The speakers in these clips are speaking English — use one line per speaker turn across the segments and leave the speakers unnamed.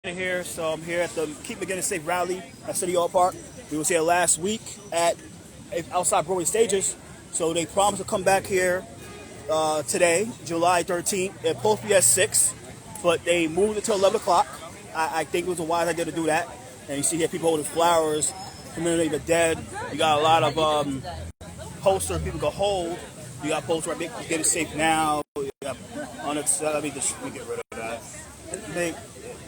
Here, so I'm here at the Keep McGuiness Safe Rally at City Hall Park. We was here last week at outside Broadway stages, so they promised to come back here today, July 13th. It's supposed to be at 6, but they moved it to 11 o'clock. I think it was a wise idea to do that. And you see here people holding flowers, commemorating the dead. You got a lot of posters people can hold. You got posters like Make It Safe Now. You got let me get rid of that. Make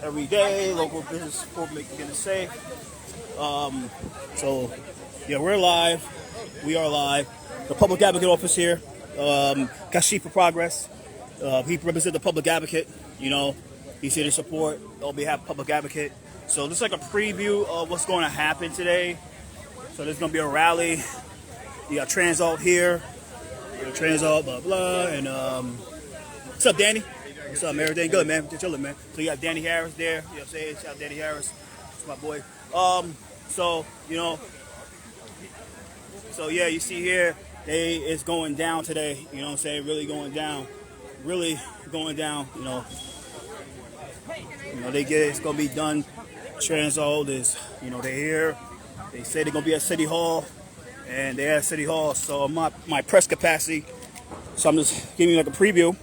every day, local business for making it safe. So, yeah, we're live. We are live. The public advocate office here. Kashif for Progress. He represents the public advocate. You know, he's here to support on behalf of public advocate. So this is like a preview of what's going to happen today. So there's going to be a rally. You got Transalt here. Transalt, blah, blah. And what's up, Danny? What's up, man? Everything good, man? Just chilling, man. So you got Danny Harris there. You know what I'm saying? Shout out Danny Harris. That's my boy. So, you know, so yeah, you see here, it's going down today. You know what I'm saying? Really going down. Really going down, you know. They get it's going to be done. Transalt is, you know, they're here. They say they're going to be at City Hall. And they're at City Hall. So my press capacity. So I'm just giving you like a preview.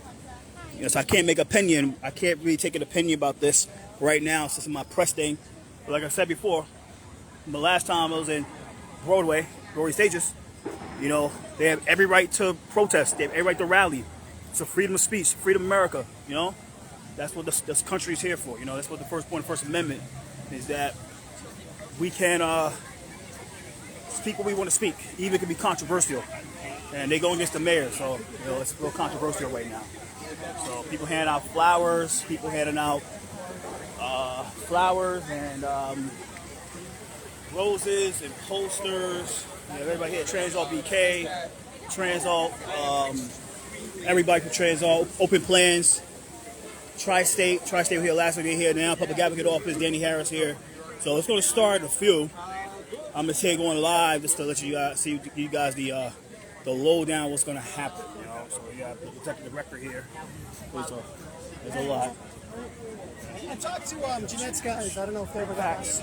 You know, so I can't make opinion. I can't really take an opinion about this right now since it's my press thing. But like I said before, the last time I was in Broadway stages, you know, they have every right to protest. They have every right to rally. It's a freedom of speech, freedom of America, you know. That's what this country is here for. You know, that's what the first point of the First Amendment is, that we can speak what we want to speak. Even it can be controversial. And they go against the mayor, so, you know, it's real controversial right now. So people handing out flowers, flowers and roses and posters. You know, everybody here, Transalt BK, Transalt, everybody from Transalt, Openplans, Tri-State was here last week, they're here now, Public Advocate Office, Danny Harris here. So it's going to start a few. I'm just here going live just to let you guys see the lowdown what's going to happen. You know, so we got the executive director here. There's a lot.
I talked to Jeanette's guys. I don't know if they ever got it.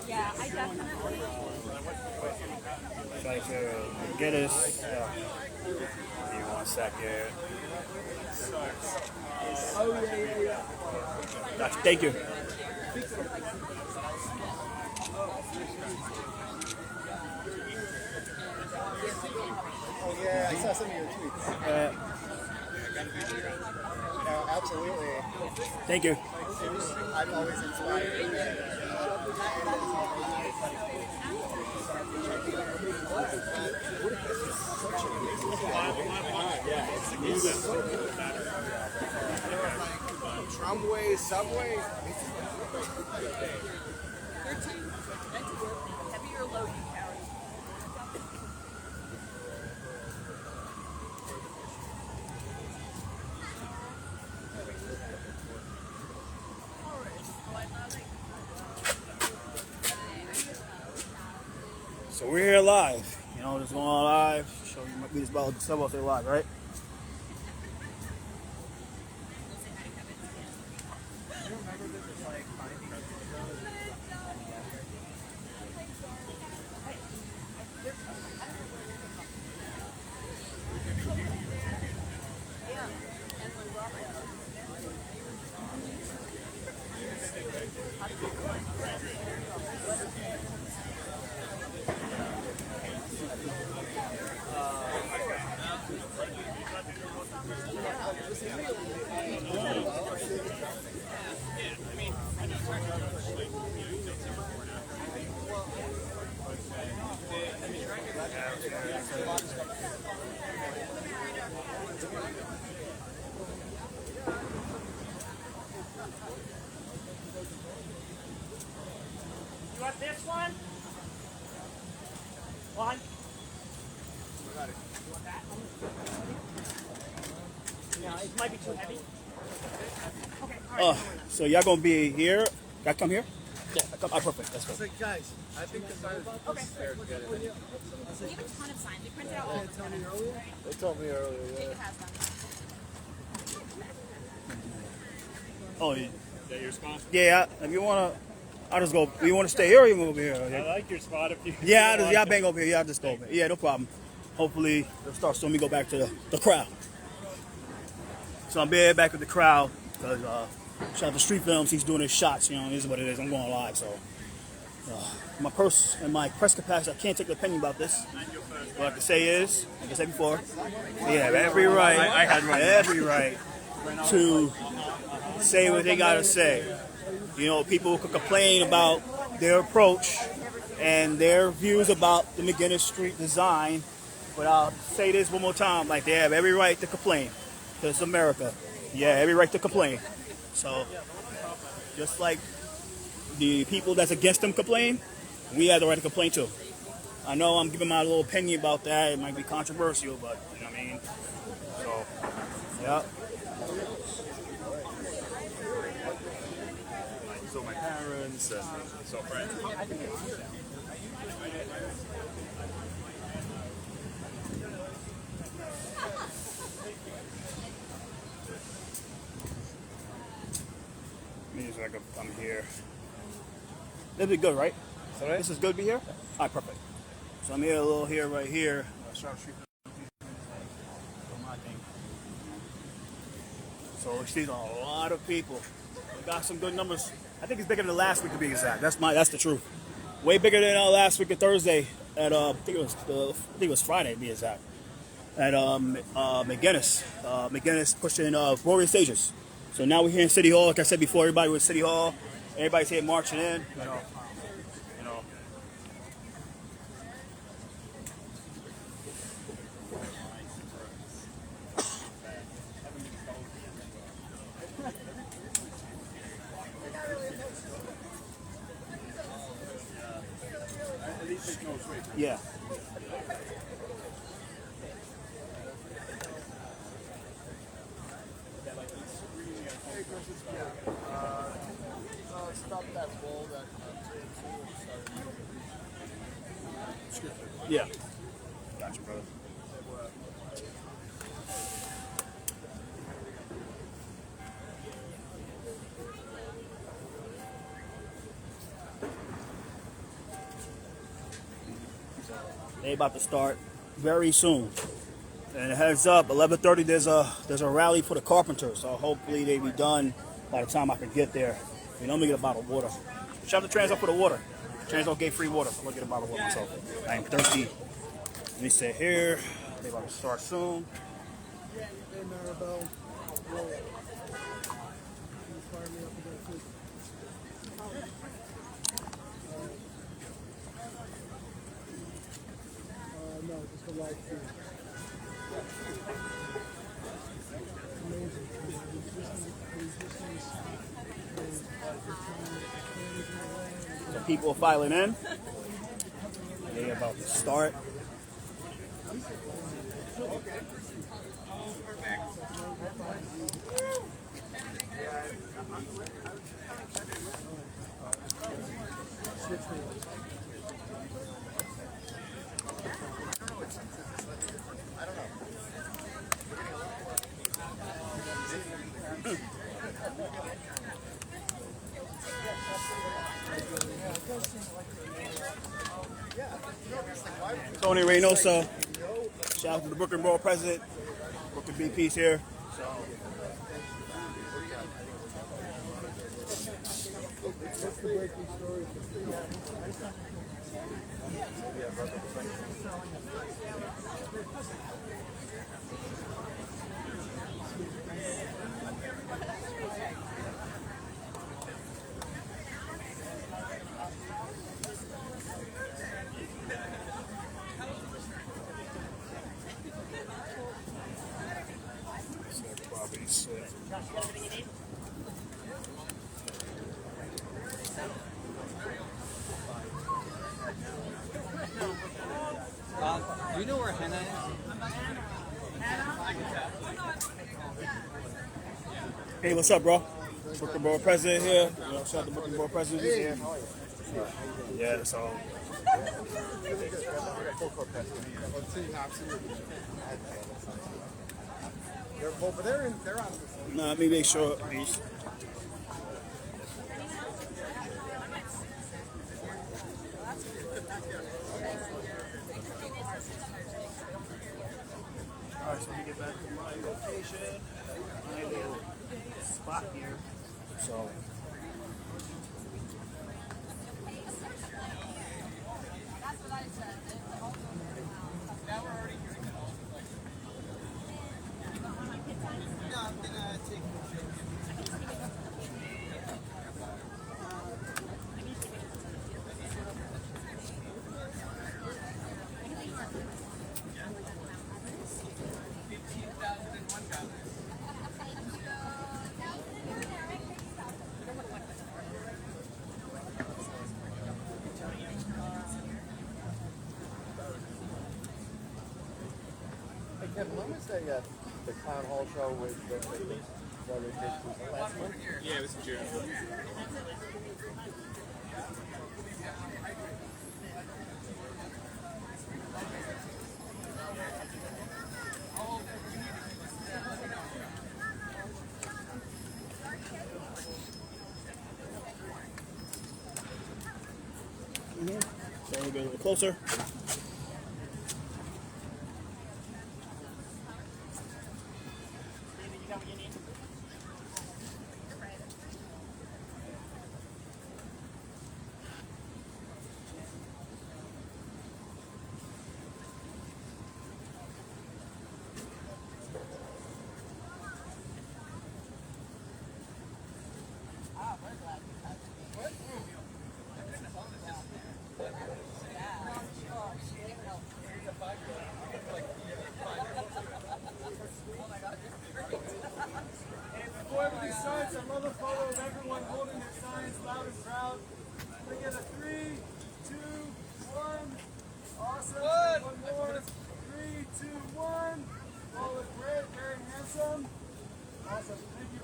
Yeah, I definitely.
Try to get us. Give me 1 second.
Oh, yeah.
Gotcha. Thank you.
Oh, yeah, I saw some of your tweets. Absolutely.
Thank you.
I'm always inspired. Tramway, subway.
Heavier load you carry.
So we're here live. You know, just going on live. Show you this about the subway say live, right?
You want this one? One? You want that one? No, it might be too heavy. Okay, all right.
So y'all gonna be here? Y'all come here? Oh, perfect. That's good.
Guys, I think the sign
We have a ton of signs. We printed out all the signs.
They told me earlier, yeah.
David has them.
Oh, yeah.
Is that your spot?
Yeah, if you wanna, I'll just go. You wanna stay here or you move over here?
I like your spot if you.
Yeah, I'll bang over here. Yeah, I'll just go over here. Yeah, no problem. Hopefully, it'll start soon. We go back to the crowd. So I'm back with the crowd because shout out to Street Films. He's doing his shots. You know, it is what it is. I'm going live, so my purse and my press capacity. I can't take the opinion about this. What I can say is, like I said before, they have every right. I had every right to say what they gotta say. You know, people could complain about their approach and their views about the McGuiness Street design, but I'll say this one more time: like they have every right to complain. Because it's America. Yeah, every right to complain. So, just like the people that's against them complain, we have the right to complain too. I know I'm giving my little opinion about that. It might be controversial, but you know what I mean? So, yeah.
So my parents and so friends.
Like I'm here. This be good, right?
Sorry?
This is good to be here? All right, perfect. So I'm here a little here, right here. So we see a lot of people. We got some good numbers. I think it's bigger than last week to be exact. That's the truth. Way bigger than last week of Thursday at I think it was Friday to be exact. At McGuiness. McGuiness pushing Warrior Stages. So now we're here in City Hall. Like I said before, everybody was City Hall. Everybody's here marching in. You know. Yeah.
Stop that wall that
Yeah. Gotcha, brother. They about to start very soon. And heads up, 11:30. There's a rally for the carpenters. So hopefully they be done by the time I can get there. You know, let me get a bottle of water. Shout out to Transalt for the water. Transalt gave free water. So I'm gonna get a bottle of water myself. I am thirsty. Let me sit here. They about to start soon.
Hey, Maribel. Whoa. Can you fire me up again, please? No, just a live feed. Amazing.
So people are filing in. They about to start. Tony Reynoso. Shout out to the Brooklyn Borough President. Brooklyn BP's here. So.
What's the breaking story?
Do you know where Henna is?
Hey, what's up, bro? Brooklyn Borough President here. You know, shout out to Brooklyn Borough President. He's here. Yeah, so.
They're on.
No, let me make sure, please. Alright, so let me get back to my location, my little spot here. So.
Hey Kevin, when was the Town Hall show with the last month?
Yeah, it was in June.
So we'll get a little closer.
Before everything starts, I love a photo of everyone holding their signs loud and proud. We get a 3, 2, 1. Awesome. One more. 3, 2, 1. All look great, very handsome. Awesome. Thank you.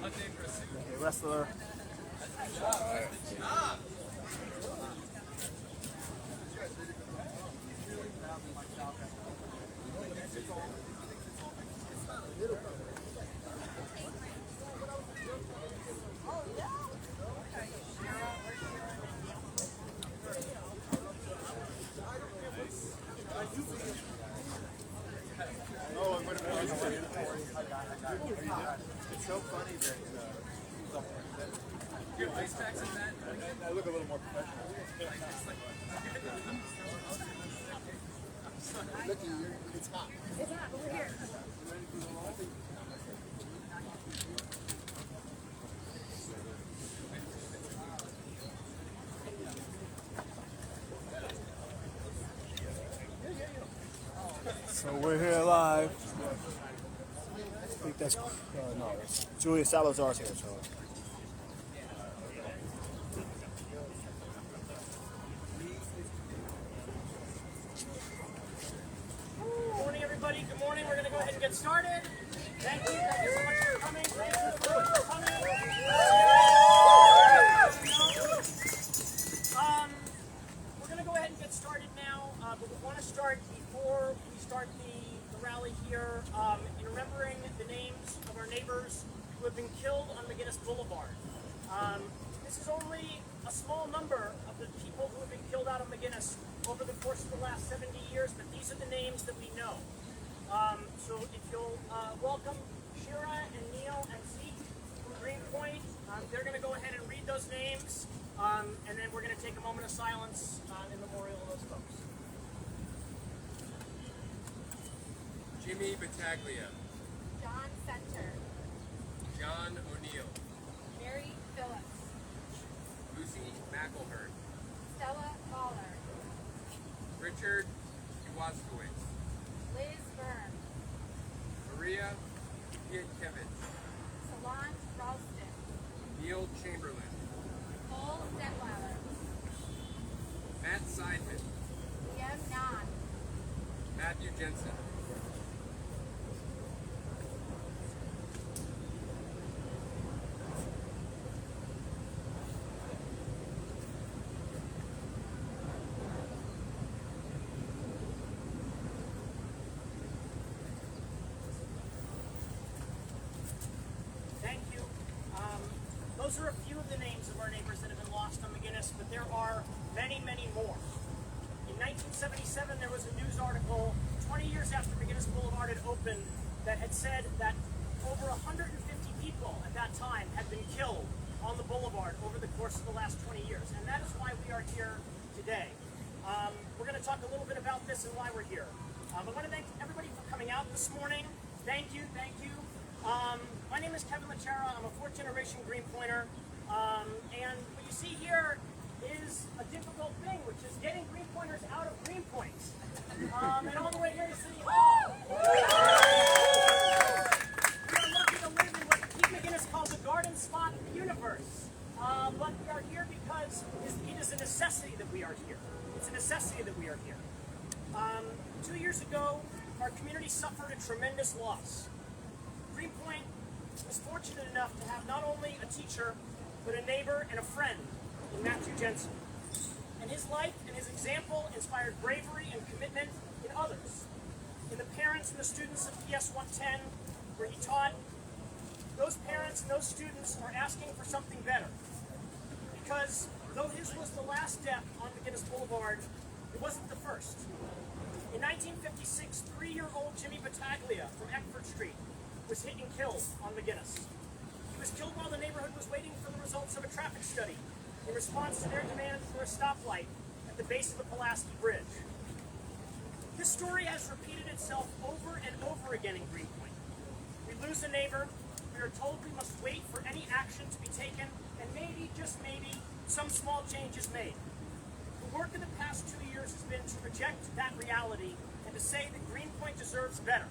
Okay, wrestler.
It's so funny that your ice packs in that. I look a little more professional. Look at you, it's hot.
It's hot over here.
So we're here live. I think that's no, it's Julia Salazar's here. So.
Good morning, everybody. Good morning. We're going to go ahead and get started. Thank you. Thank you so much for coming. Thank you so much for coming. We're going to go ahead and get started now, but we want to start before we start the rally here in remembering the names of our neighbors who have been killed on McGuiness Boulevard. This is only a small number of the people who have been killed out of McGuiness over the course of the last 70 years, but these are the names that we know. So if you'll welcome Shira and Neil and Zeke from Greenpoint, they're going to go ahead and read those names, and then we're going to take a moment of silence in memorial of those folks.
Jimmy Battaglia,
John Center.
John O'Neill, Lucy McElhurt,
Stella Mahler,
Richard Iwaskowitz,
Liz Byrne,
Maria Pietkevich,
Solange Ralston,
Neil Chamberlain,
Nicole Detweiler,
Matt Seidman,
Liam Nan,
Matthew Jensen.
Thank you. Those are a few of the names of our neighbors that have been lost on McGuiness, but there are many, many more. In 1977, there was a news article 20 years after McGuiness Boulevard had opened that had said that over 150 people at that time had been killed on the boulevard over the course of the last 20 years. And that is why we are here today. We're going to talk a little bit about this and why we're here. I want to thank everybody for coming out this morning. Thank you, thank you. My name is Kevin Lachera. I'm a fourth generation Greenpointer. And what you see here is a difficult thing, which is getting Greenpointers out of Greenpoints. And on the way here to City Hall, we are lucky to live in what Pete McGuiness calls a garden spot universe. But we are here because it is a necessity that we are here. It's a necessity that we are here. 2 years ago, our community suffered a tremendous loss. Greenpoint was fortunate enough to have not only a teacher, but a neighbor and a friend in Matthew Jensen. And his life and his example inspired bravery and commitment in others. In the parents and the students of PS 110, where he taught, those parents and those students are asking for something better. Because though his was the last step on McGuiness Boulevard, it wasn't the first. In 1956, 3-year-old Jimmy Battaglia from Eckford Street was hit and killed on McGuiness. He was killed while the neighborhood was waiting for the results of a traffic study in response to their demand for a stoplight at the base of the Pulaski Bridge. This story has repeated itself over and over again in Greenpoint. We lose a neighbor, we are told we must wait for any action to be taken, and maybe, just maybe, some small change is made. The work of the past 2 years has been to reject that reality and to say that Greenpoint deserves better.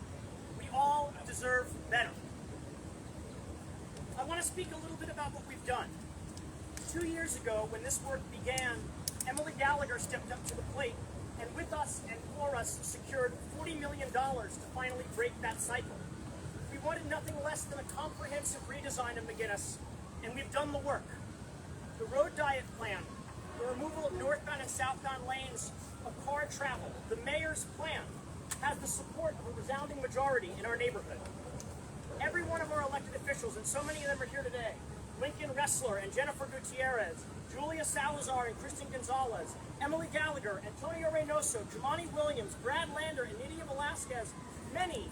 We all deserve better. I want to speak a little bit about what we've done. 2 years ago, when this work began, Emily Gallagher stepped up to the plate and with us and for us secured $40 million to finally break that cycle. We wanted nothing less than a comprehensive redesign of McGuiness, and we've done the work. The road diet plan, the removal of northbound and southbound lanes of car travel, the mayor's plan, has the support of a resounding majority in our neighborhood. Every one of our elected officials, and so many of them are here today, Lincoln Ressler and Jennifer Gutierrez, Julia Salazar and Kristen Gonzalez, Emily Gallagher, Antonio Reynoso, Jumani Williams, Brad Lander, and Nydia Velasquez, many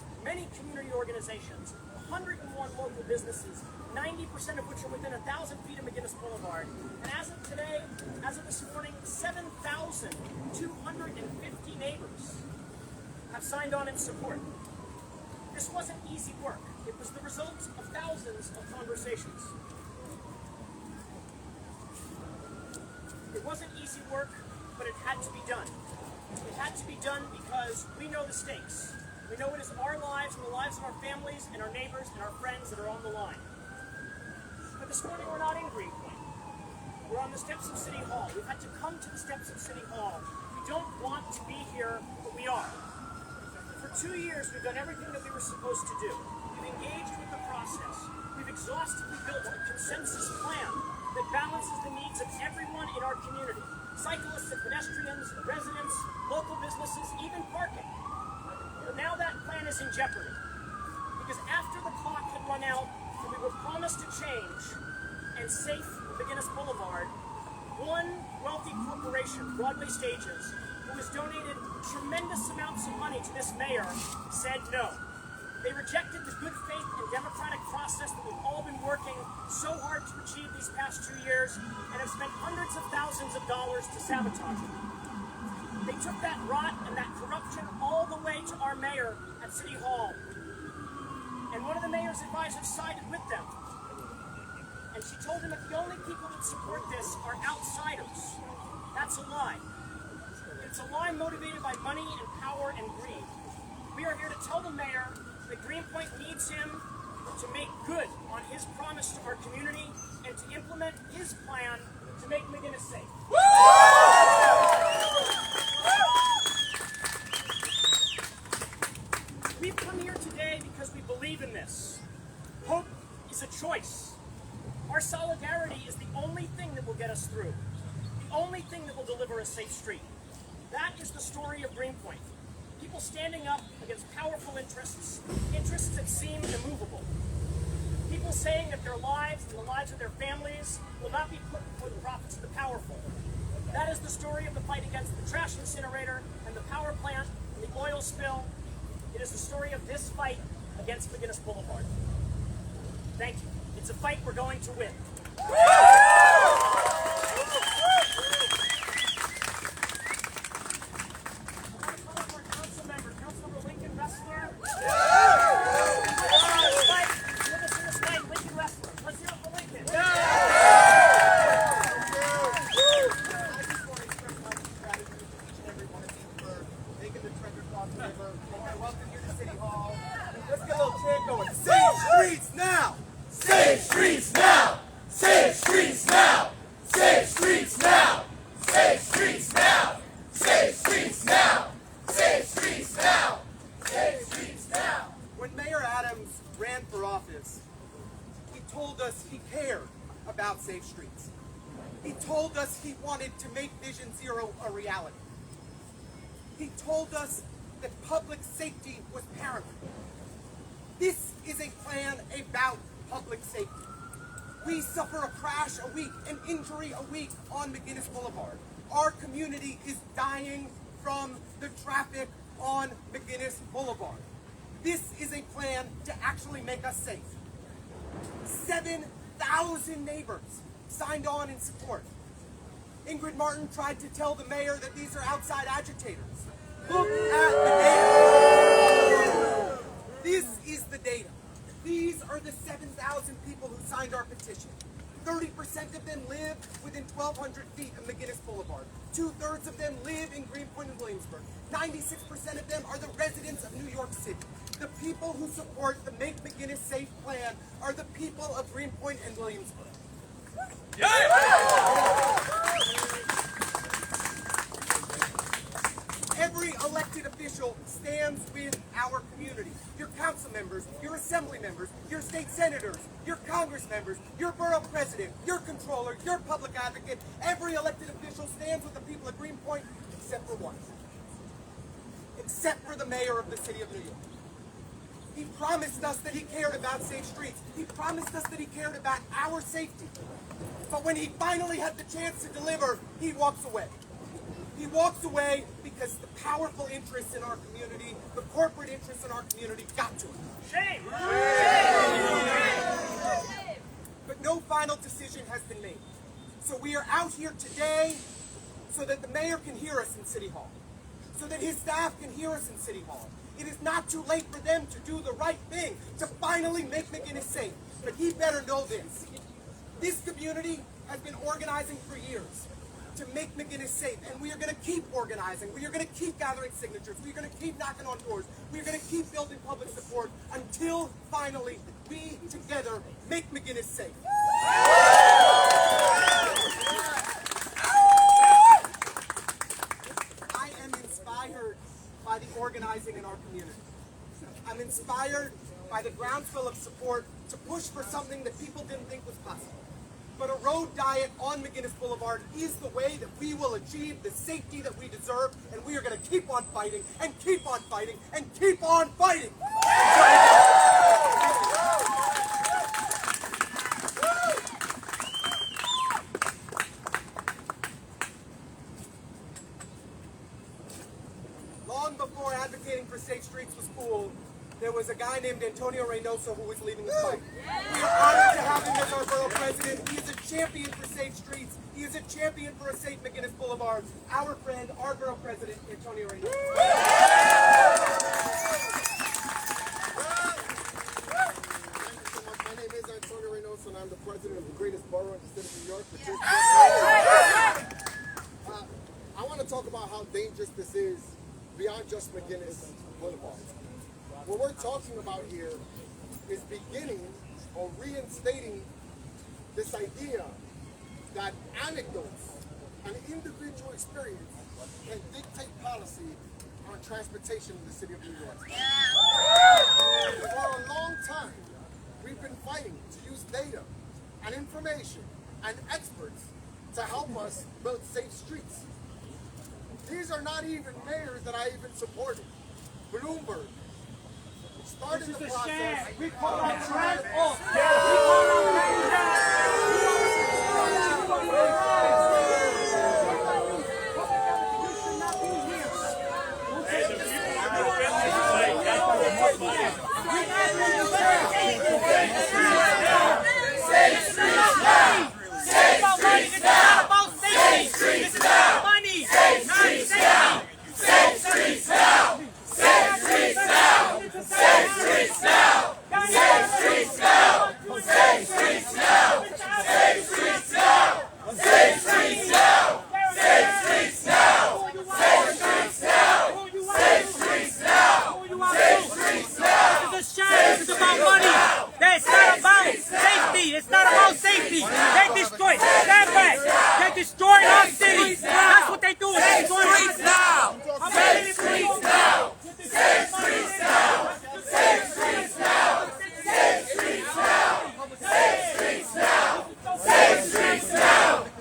community organizations, 101 local businesses, 90% of which are within 1,000 feet of McGuiness Boulevard. And as of today, as of this morning, 7,250 neighbors have signed on in support. This wasn't easy work. It was the result of thousands of conversations. It wasn't easy work, but it had to be done. It had to be done because we know the stakes. We know it is our lives and the lives of our families and our neighbors and our friends that are on the line. But this morning we're not in Greenpoint. We're on the steps of City Hall. We've had to come to the steps of City Hall. We don't want to be here, but we are. For 2 years, we've done everything that we were supposed to do. We've engaged with the process. We've exhaustively built a consensus plan that balances the needs of everyone in our community. Cyclists and pedestrians, residents, local businesses, even parking. But now that plan is in jeopardy. Because after the clock had run out and we were promised a change and safe McGuiness Boulevard, one wealthy corporation, Broadway Stages, who has donated tremendous amounts of money to this mayor, said no. They rejected the good faith and democratic process that we've all been working so hard to achieve these past 2 years and have spent hundreds of thousands of dollars to sabotage it. They took that rot and that corruption all the way to our mayor at City Hall. And one of the mayor's advisors sided with them. And she told him that the only people that support this are outsiders. That's a lie. It's a lie motivated by money and power and greed. We are here to tell the mayor that Greenpoint needs him to make good on his promise to our community and to implement his plan to make McGuiness safe. We've come here today because we believe in this. Hope is a choice. Our solidarity is the only thing that will get us through. The only thing that will deliver a safe street. That is the story of Greenpoint. People standing up against powerful interests that seem immovable. People saying that their lives and the lives of their families will not be put before the profits of the powerful. That is the story of the fight against the trash incinerator and the power plant and the oil spill. It is the story of this fight against McGuiness Boulevard. Thank you. It's a fight we're going to win. Councilmember Lincoln Ressler. With us in this fight, Lincoln Ressler. Let's hear it for Lincoln.
I just want to express my gratitude to each and every one of you for making the trek across the river. And welcome here to City Hall. Let's get a little chant going. Safe streets now!
Safe streets now! Safe streets now! Safe streets now! Safe streets now! Safe streets now! Safe streets now! Safe streets now!
When Mayor Adams ran for office, he told us he cared about safe streets. He told us he wanted to make Vision Zero a reality. He told us that public safety was paramount. This is a plan about public safety. We suffer a crash a week, an injury a week on McGuiness Boulevard. Our community is dying from the traffic on McGuiness Boulevard. This is a plan to actually make us safe. 7,000 neighbors signed on in support. Ingrid Martin tried to tell the mayor that these are outside agitators. Look at the data. This is the data. These are the 7,000 people who signed our petition. 30% of them live within 1,200 feet of McGuiness Boulevard. 2/3 of them live in Greenpoint and Williamsburg. 96% of them are the residents of New York City. The people who support the Make McGuiness Safe plan are the people of Greenpoint and Williamsburg. Every elected official stands with our community. Your council members, your assembly members, your state senators, your congress members, your borough president, your controller, your public advocate. Every elected official stands with the people of Greenpoint except for one. Except for the mayor of the city of New York. He promised us that he cared about safe streets. He promised us that he cared about our safety. But when he finally had the chance to deliver, he walks away. He walks away because the powerful interests in our community, the corporate interests in our community got to him.
Shame!
But no final decision has been made. So we are out here today so that the mayor can hear us in City Hall. So that his staff can hear us in City Hall. It is not too late for them to do the right thing, to finally make McGuiness safe. But he better know this. This community has been organizing for years to make McGuiness safe, and we are going to keep organizing. We are going to keep gathering signatures. We are going to keep knocking on doors. We are going to keep building public support until finally we together make McGuiness safe. I am inspired by the organizing in our community. I'm inspired by the groundswell of support to push for something that people didn't think was possible. But a road diet on McGuiness Boulevard is the way that we will achieve the safety that we deserve, and we are going to keep on fighting, and keep on fighting, and keep on fighting. Long before advocating for safe streets was cool, there was a guy named Antonio Reynoso who was leading the fight. We are honored to have him as our borough president. He is a champion for safe streets. He is a champion for a safe McGuiness Boulevard. Our friend, our borough president, Antonio Reynoso.
My name is Antonio Reynoso, and I'm the president of the Great
McGuiness Boulevard. What we're talking about here is beginning or reinstating this idea that anecdotes and individual experience can dictate policy on transportation in the city of New York. For a long time, we've been fighting to use data and information and experts to help us build safe streets. These are not even mayors that I even supported. Bloomberg started the process.
We call that Transalt. Destroying our city. That's what they do. They destroy streets now. Save streets now. Save streets now. Save streets now. Save streets now. Save streets now. Save streets now.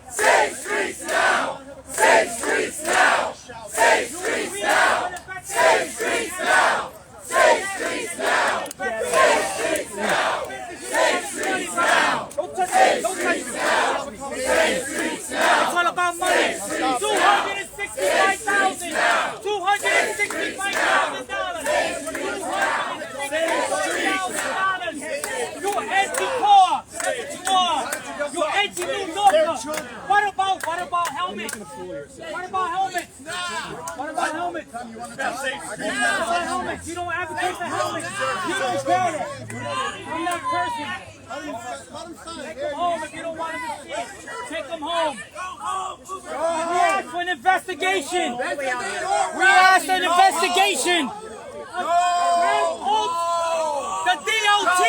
Save streets now. Save streets now. Save streets now. Save streets now. Save streets now. Save streets now. Save streets now. Save streets now. Don't touch it. Don't touch it. It's all about money. $265,000. $265,000. You anti-core. You anti-New Yorker. What about helmets? What about helmets? What about helmets? You don't advocate for helmets. You don't care it. I'm not cursing. Take them home if you don't want them to see it. Take them home. We asked for an investigation. We asked an investigation. The DOT.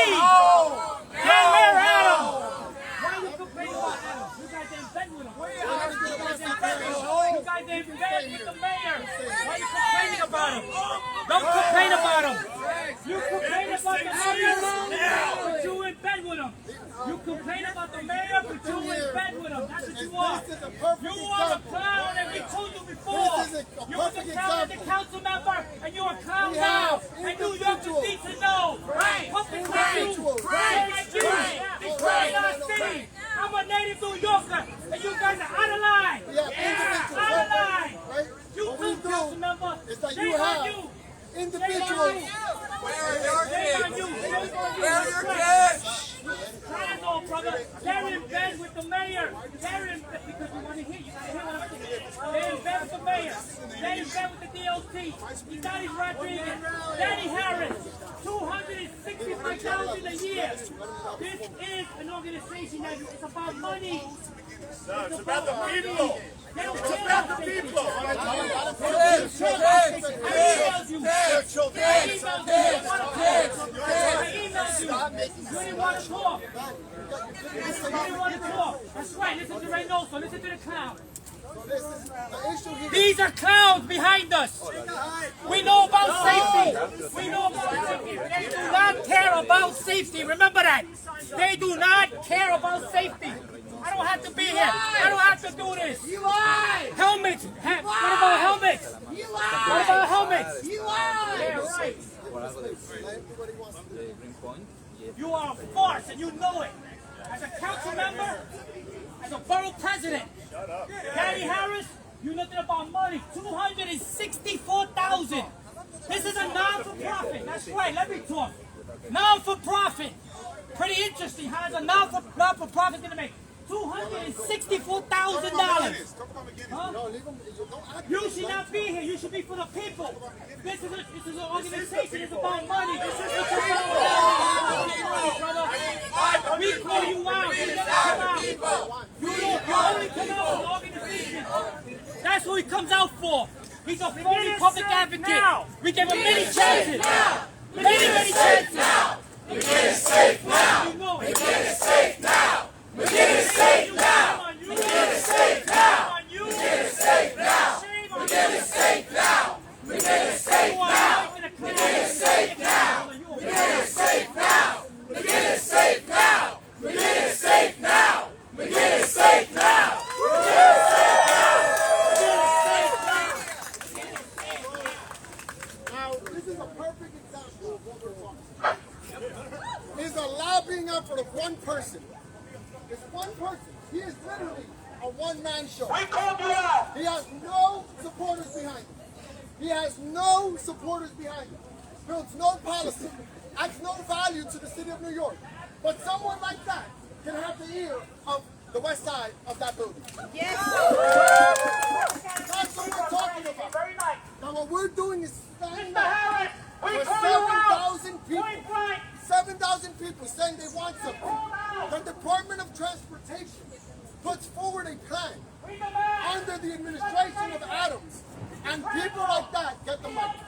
Hey, Mayor Adam. Why are you complaining about Adam? You guys are in bed with him. You guys are in bed with the mayor. Why are you complaining about him? Don't complain about him. You complain about the mayor, but you in bed with him. You complain about the mayor, but you in bed with him. That's what you are. You are a clown, and we told you before. You were the clown as a council member, and you're a clown now. And New Yorkers need to know. Puppets like you, destroying our city. I'm a native New Yorker, and you guys are out of line. Out of line. You too, council member. Shame on you.
Individuals.
Where are your kids? Transalt, brother. They're in bed with the mayor. They're in bed because we want to hear you. Gotta hear what I'm saying. They're in bed with the mayor. They're in bed with the DOT. Daddy Rodriguez. Daddy Harris. $265,000 a year. This is an organization that is about money.
No, it's about the people.
They don't
It's
care
about the people.
That's right, listen to Reynoso, listen to the clown. These are clowns behind us. We know about safety. We know about safety. They do not care about safety. Remember that. They do not care about safety. I don't have to be here. I don't have to do this. You lie. Helmets. What about helmets? You lie. What about helmets? You lie. Yeah, right. You are a farce and you know it. As a council member, as a borough president, Daddy Harris, you nothing about money. $264,000. This is a non-for-profit. That's right. Let me talk. Non-for-profit. Pretty interesting. How's a non-for-profit going to make $264,000? Huh? You should not be here. You should be for the people. This is an organization. It's about money. It's about money, brother. We call you out. You never come out. You only come out for the organization. That's what he comes out for. He's a phony public advocate. We give him many chances. Many chances.
McGuiness safe now. McGuiness safe now. McGuiness safe now. McGuiness safe now. McGuiness safe now. McGuiness safe now. McGuiness safe now. McGuiness safe now. McGuiness safe now. McGuiness safe now. McGuiness safe now. McGuiness safe now.
Now, this is a perfect example of what we're talking about. It's a lobbying effort of one person. It's one person. He is literally a one-man show.
We called you out.
He has no supporters behind him. He has no supporters behind him. Builds no policy. Adds no value to the city of New York. But someone like that can have the ear of the west side of that building.
Yes.
That's what we're talking about.
Very nice.
Now what we're doing is standing
Mr. Harris, we
for
call you out.
7,000 people.
Point blank.
7,000 people saying they want something. The Department of Transportation puts forward a plan
We demand.
under the administration of Adams. And people like that get the money.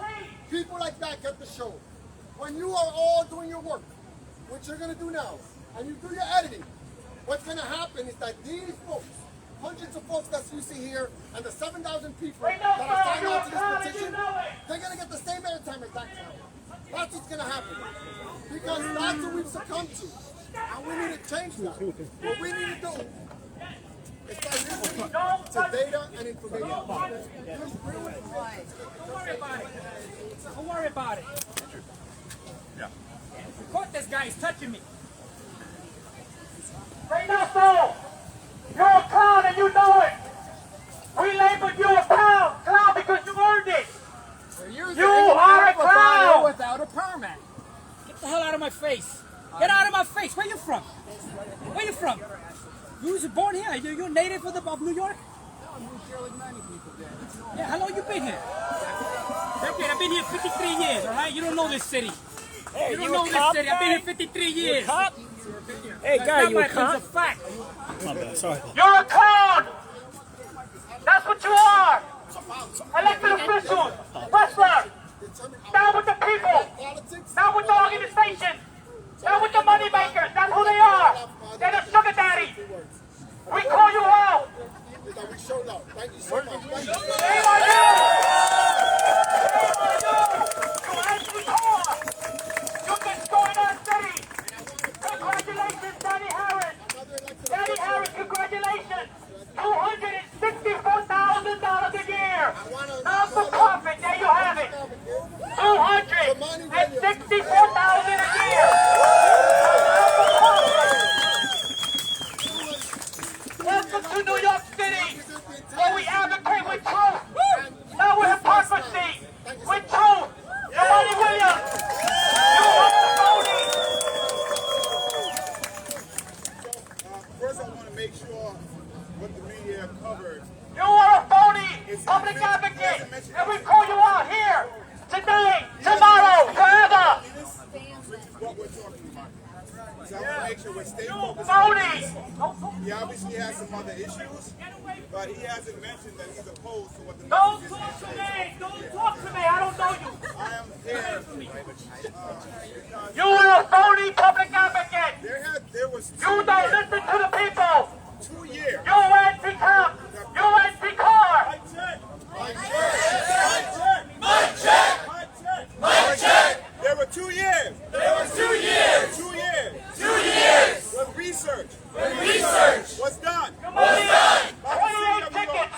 People like that get the show. When you are all doing your work, which you're going to do now, and you do your editing, what's going to happen is that these folks, hundreds of folks that you see here, and the 7,000 people that are signed on to this petition, they're going to get the same airtime as that time. That's what's going to happen. Because that's what we've succumbed to. And we need to change that. What we need to do is start listening to data and information.
Don't worry about it. Don't worry about it. Caught this guy. He's touching me. Reynoso, you're a clown and you know it. We labeled you a clown because you earned it. You are a clown.
Without a permit.
Get the hell out of my face. Get out of my face. Where you from? Where you from? You was born here. You're a native of New York?
I'm sure like many people did.
Yeah, how long you been here? Okay, I've been here 53 years, all right? You don't know this city. You don't know this city. I've been here 53 years.
Hey, guy, you a
It's
cop?
a fact.
My bad, sorry.
You're a clown. That's what you are. Elected officials, wrestler. Down with the people. Down with the organization. Down with the money makers. That's who they are. They're the sugar daddies. We call you out.
Is that we showed up. Thank you so much. Thank you.
Shame on you. Shame on you. You anti-core. You destroyed our city. Congratulations, Danny Harris. Danny Harris, congratulations. $264,000 a year. Not for profit. There you have it. $264,000 a year. Welcome to New York City, where we advocate with truth, not with hypocrisy. With truth. Nobody Williams. You are the phony.
First, I want to make sure what the media covered.
You are a phony public advocate, and we call you out here, today, tomorrow, forever.
Which is what we're talking about. So I want to make sure we're staying
You
focused.
phony.
He obviously has some other issues, but he hasn't mentioned that he's opposed to what the
Don't
message
talk to
is.
me. Don't talk to me. I don't know you.
I am here because
You are a phony public advocate.
there was
You don't listen to the people.
2 years.
You anti-cop. You anti-car.
There were 2 years. 2 years. When research was done.
Your money. 28 tickets.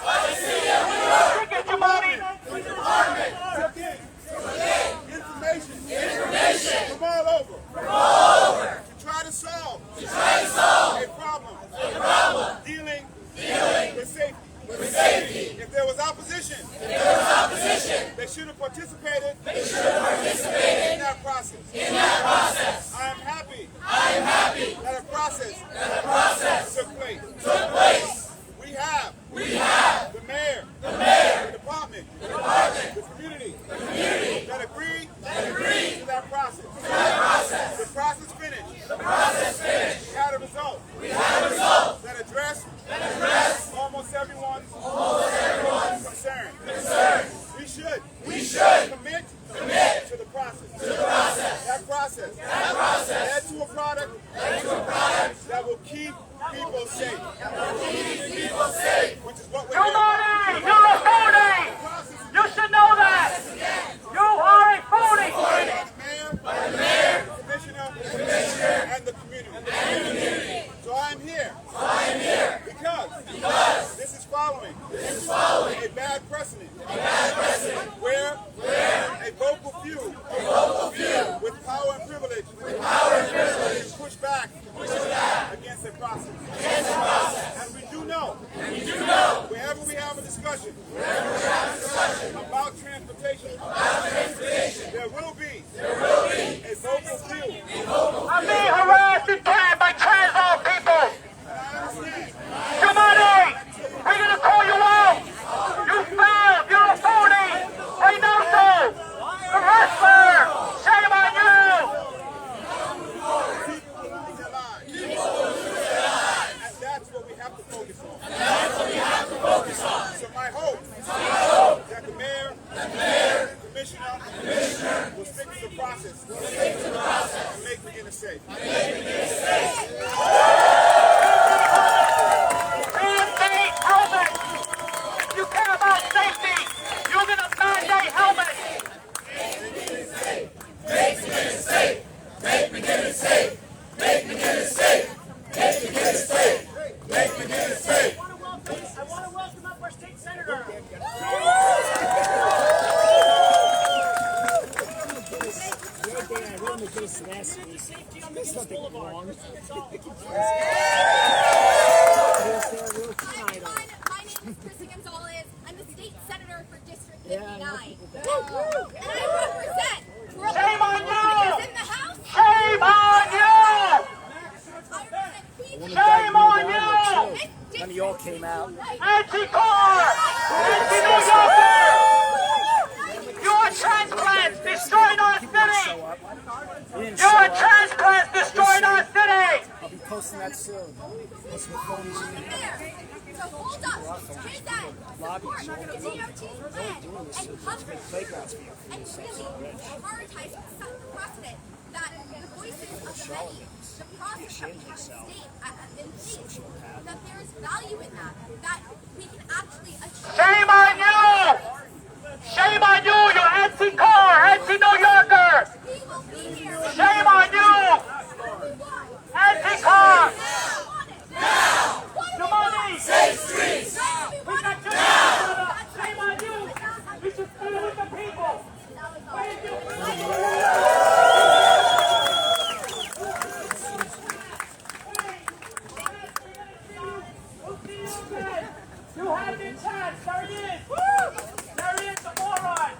Tickets, your money.
Information from all over. To try to solve a problem dealing with safety. If there was opposition, they should have participated in that process. I am happy that a process took place. We have the mayor, the department, the community that agreed to that process. The process finished. We had a result that addressed almost everyone's concern.
process led to a product that will keep people safe. Which is what we're
You're a phony! You should know that! You are a phony!
by the mayor, commissioner, and the community. So I'm here because this is following a bad precedent where a vocal few with power and privilege is pushed back against a process. And we do know wherever we have a discussion about transportation, there will be a vocal few.
I'm being harassed and tagged by Transalt people! Somebody! We're gonna call you out! You failed! You're a phony! Reynoso! The wrestler! Shame on you!
And that's what we have to focus on. So my hope that the mayor, commissioner will stick to the process and make McGuiness safe.
Mandate helmets! If you care about safety, you're gonna mandate helmets!
I want to welcome up our state senator. Community safety on McGuiness Boulevard. That's all.
Everyone, my name is Krista Gonzalez. I'm the state senator for District 59. And I represent
Shame on you!
in the House.
Shame on you!
I represent Queens
Shame on you!
None
of y'all came out.
Anti-car! Anti-New Yorker! Your transplants destroyed our city! Your transplants destroyed our city!
I'll be posting that soon. That's what phonies are doing.
So hold up to his end, support the DOT's plan, and cover
Playgrounds for you.
and really prioritize the precedent that the voices of the many, the process of the state and think that there is value in that we can actually achieve.
Shame on you! Shame on you, you anti-car, anti-New Yorker!
We will be here.
Shame on you! Anti-car! Somebody!
Safe streets.
We got your brother! Shame on you! You should stand with the people! You had your chance, there it is! There it is, the moron!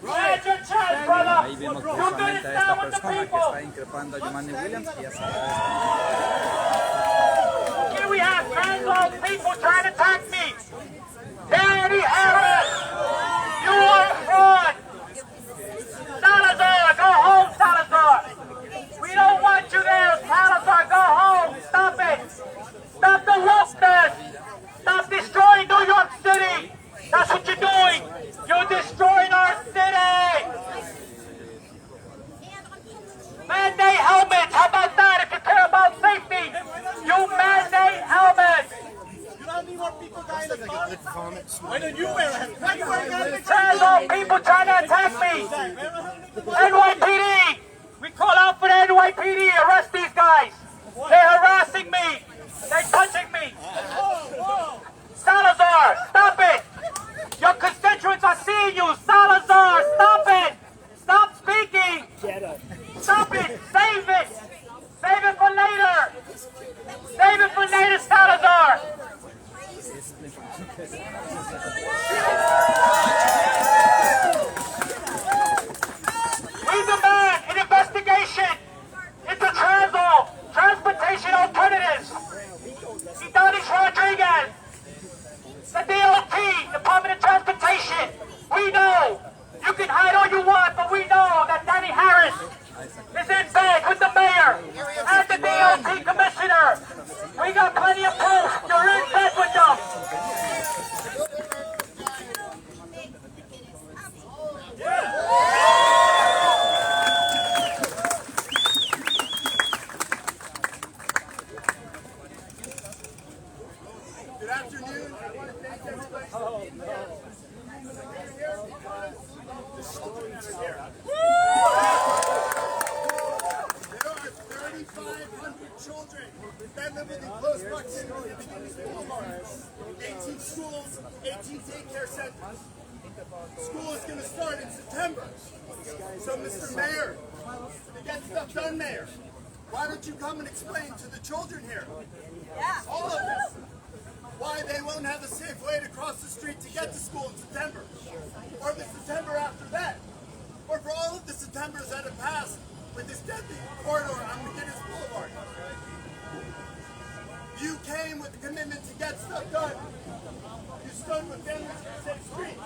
You had your chance, brother!
Ahí vemos
You're
precisamente
gonna
a esta
stand with the
persona que
people!
está increpando a Giovanni Williams y a
Here we have Transalt people trying to attack me! Danny Harris! You are a fraud! Salazar, go home, Salazar! We don't want you there, Salazar, go home! Stop it! Stop the wokeness! Stop destroying New York City! That's what you're doing! You're destroying our city! Mandate helmets! How about that? If you care about safety, you mandate helmets!
You don't need more people dying in the car?
Why don't you wear a helmet?
Why you wearing a helmet?
Transalt people trying to attack me! NYPD! We call out for the NYPD! Arrest these guys! They're harassing me! They're touching me! Salazar! Stop it! Your constituents are seeing you! Salazar! Stop it! Stop speaking!
Get up.
Stop it! Save it! Save it for later! Save it for later, Salazar! We demand an investigation into Transalt, Transportation Alternatives. Idanis Rodriguez, the DOT, Department of Transportation. We know you can hide
children here. There are 3,500 children that live in close proximity to McGuiness Boulevard. 18 schools, 18 daycare centers. School is going to start in September. So, Mr. Mayor, to get stuff done, Mayor, why don't you come and explain to the children here, all of us, why they won't have a safe way to cross the street to get to school in September, or the September after that, or for all of the Septembers that have passed with this deadly corridor on McGuiness Boulevard. You came with the commitment to get stuff done. You stood with families for safe streets.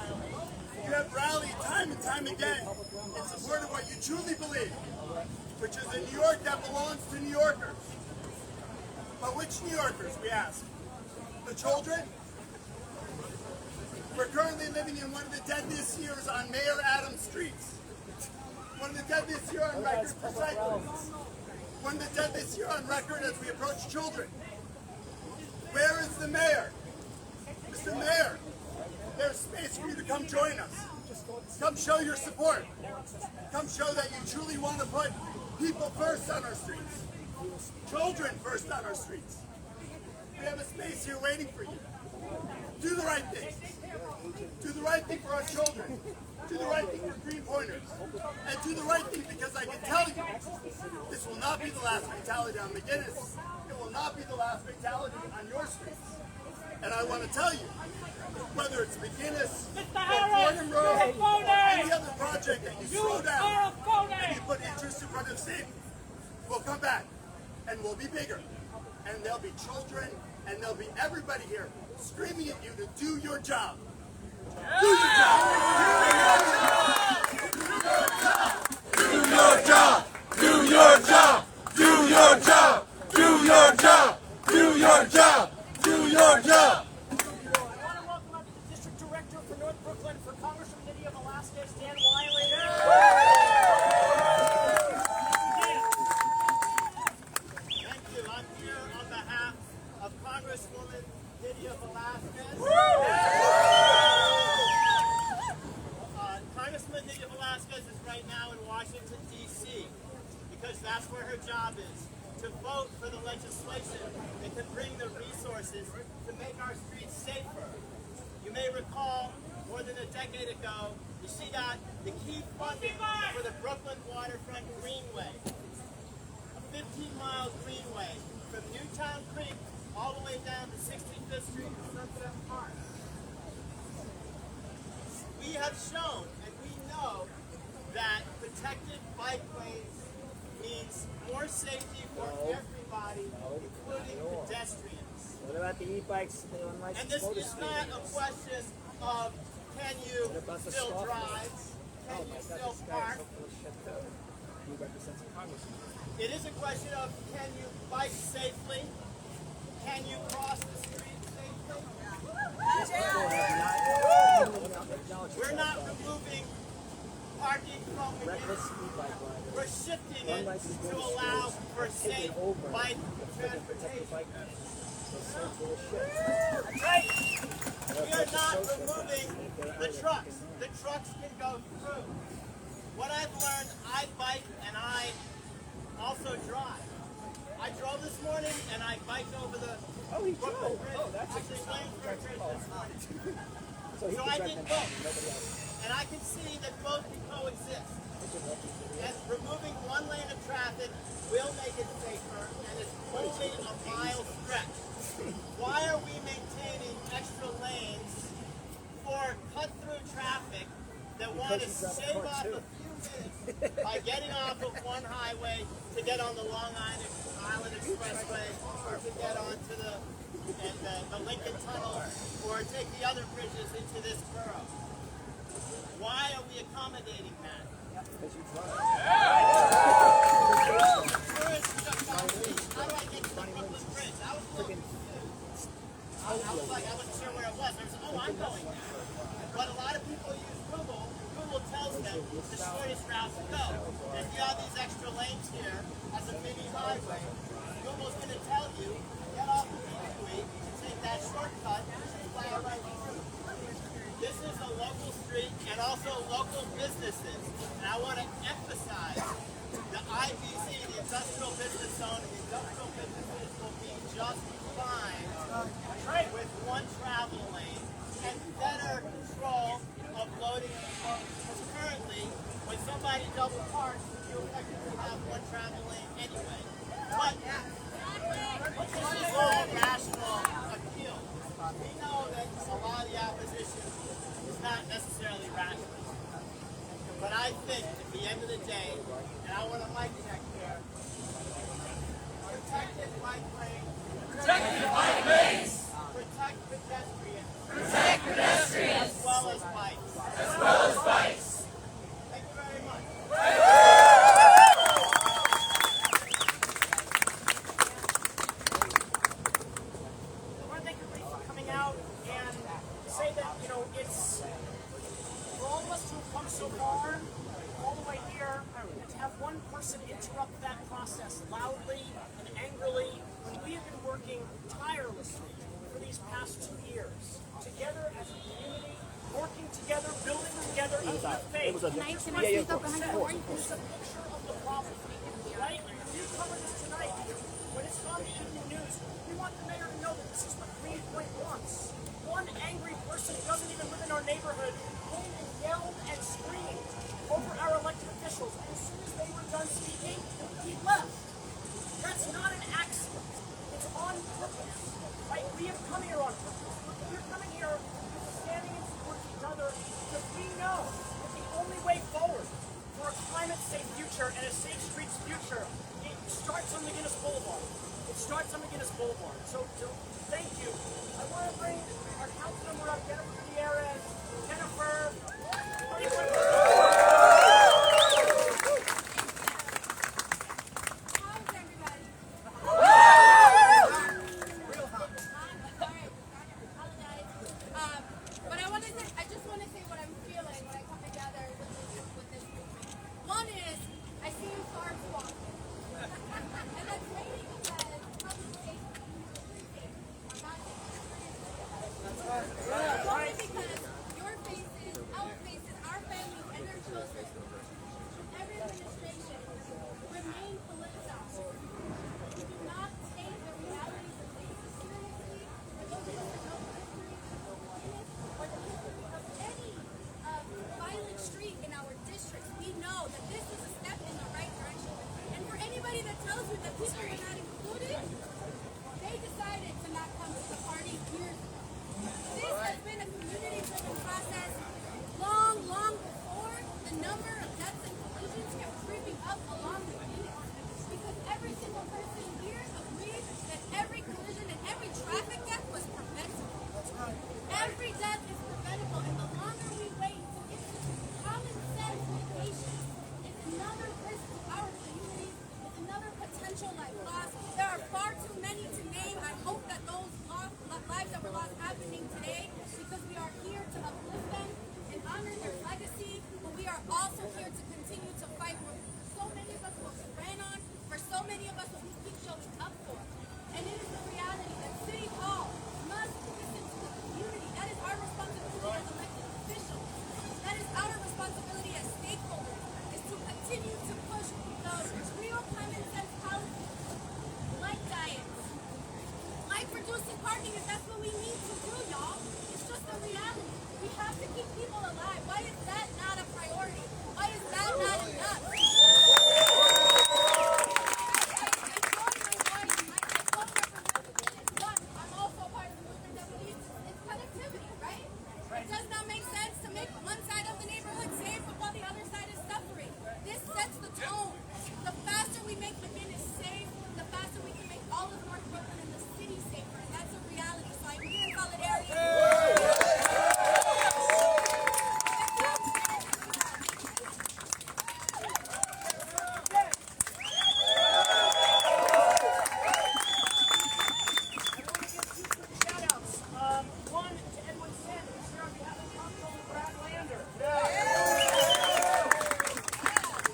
You have rallied time and time again in support of what you truly believe, which is a New York that belongs to New Yorkers. But which New Yorkers, we ask? The children? We're currently living in one of the deadliest years on Mayor Adams streets. One of the deadliest years on record for cyclists. One of the deadliest years on record as we approach children. Where is the mayor? Mr. Mayor, there's space for you to come join us. Come show your support. Come show that you truly want to put people first on our streets. Children first on our streets. We have a space here waiting for you. Do the right thing. Do the right thing for our children. Do the right thing for Green Pointers. And do the right thing because I can tell you, this will not be the last fatality on McGuiness. It will not be the last fatality on your streets. And I want to tell you, whether it's McGuiness, or Fordham Road, or any other project that you slow down and you put interest in front of safety, we'll come back and we'll be bigger. And there'll be children and there'll be everybody here screaming at you to do your job. Do your job!
Do your job! Do your job! Do your job! Do your job! Do your job! Do your job!
I want to welcome up the District Director for North Brooklyn for Congressman Lydia Velasquez, Dan Wiley. Thank you. I'm here on behalf of Congresswoman Lydia Velasquez. Congressman Lydia Velasquez is right now in Washington, D.C. because that's where her job is, to vote for the legislation that can bring the resources to make our streets safer. You may recall, more than a decade ago, you see that the key funding for the Brooklyn Waterfront Greenway, a 15-mile greenway from Newtown Creek all the way down to 65th Street to Sunset Park. We have shown, and we know, that protected bike lanes means more safety for everybody, including pedestrians.
What about the e-bikes?
And this is not a question of can you still drive, can you still park. It is a question of can you bike safely, can you cross the street safely. We're not removing parking from McGuiness. We're shifting it to allow for safe bike transportation. Right? We are not removing the trucks. The trucks can go through. What I've learned, I bike and I also drive. I drove this morning and I biked over the Brooklyn Bridge. Oh, that's actually playing for a bridge this morning. So I did both. And I can see that both can coexist. And removing one lane of traffic will make it safer, and it's only a mile stretch. Why are we maintaining extra lanes for cut-through traffic that want to shave off a few minutes by getting off of one highway to get on the Long Island Expressway, or to get onto the Lincoln Tunnel, or take the other bridges into this borough? Why are we accommodating that? Because you drive. How do I get to the Brooklyn Bridge? I was looking. I wasn't sure where it was. I'm going there. But a lot of people use Google. Google tells them the shortest route to go. And if you have these extra lanes here as a mini highway, Google's going to tell you, get off the freeway, take that shortcut, and plow right through. This is a local street and also local businesses. And
I want to emphasize the IBZ, the industrial business zone, and the industrial businesses will be just fine with one travel lane and better control of loading and unloading. Because currently, when somebody double parks, you effectively have one travel lane anyway. But this is all rational appeal. We know that a lot of the opposition is not necessarily rational. But I think at the end of the day, and I want a mic check here, protected bike lanes, protect pedestrians, as well as bikes. Thank you very much.
I want to thank everybody for coming out and say that, you know, it's for all of us who have come so far, all the way here, and to have one person interrupt that process loudly and angrily when we have been working tirelessly for these past 2 years, together as a community, working together, building together in good faith. It's a picture of the problem, right? We covered this tonight. When it's on the evening news, we want the mayor to know that this is what Greenpoint wants. One angry person who doesn't even live in our neighborhood came and yelled and screamed over our elected officials. And as soon as they were done speaking, he left. That's not an accident. It's on purpose. Right? We have come here on purpose. We're coming here standing in support of each other because we know that the only way forward for a climate-safe future and a safe streets future, it starts on McGuiness Boulevard. It starts on McGuiness Boulevard. So thank you. I want to bring our council member up, Jennifer Gutierrez. Jennifer.
I just want to say what I'm feeling when I come together with this movement. One is, I see you cars walking. And that's mainly because public safety are not only because your faces, our faces, our families, and their children, every administration remain politicized. We do not take the realities of things seriously. For those of us that know history, or the history of any violent street in our districts, we know that this is a step in the right direction. And for anybody that tells you that people were not included, they decided to not come to the party years ago. This has been a community-driven process long before the number of deaths and collisions kept creeping up along the units. Because every single person here agreed that every collision and every traffic death was preventable. Every death is preventable, and the longer we wait to institute common sense mitigation, it's another risk to our communities, it's another potential life loss. There are far too many to name. I hope that those lives that were lost happening today, because we are here to uplift them and honor their legacy, but we are also here to continue to fight for so many of us what we ran on, for so many of us what we keep showing up for. And it is the reality that City Hall must listen to the community. That is our responsibility as elected officials. That is our responsibility as stakeholders, is to continue to push those real common sense policies, like diets, like reducing parking, if that's what we need to do, y'all. It's just a reality. We have to keep people alive. Why is that not a priority? Why is that not enough? I'm also part of the movement that believes it's connectivity, right? It does not make sense to make one side of the neighborhood safe while the other side is suffering. This sets the tone. The faster we make McGuiness safe, the faster we can make all of North Brooklyn and the city safer. And that's a reality. So I'm here in solidarity.
Shout-outs. One to Edwin Sanders here on behalf of Councilman Brad Lander.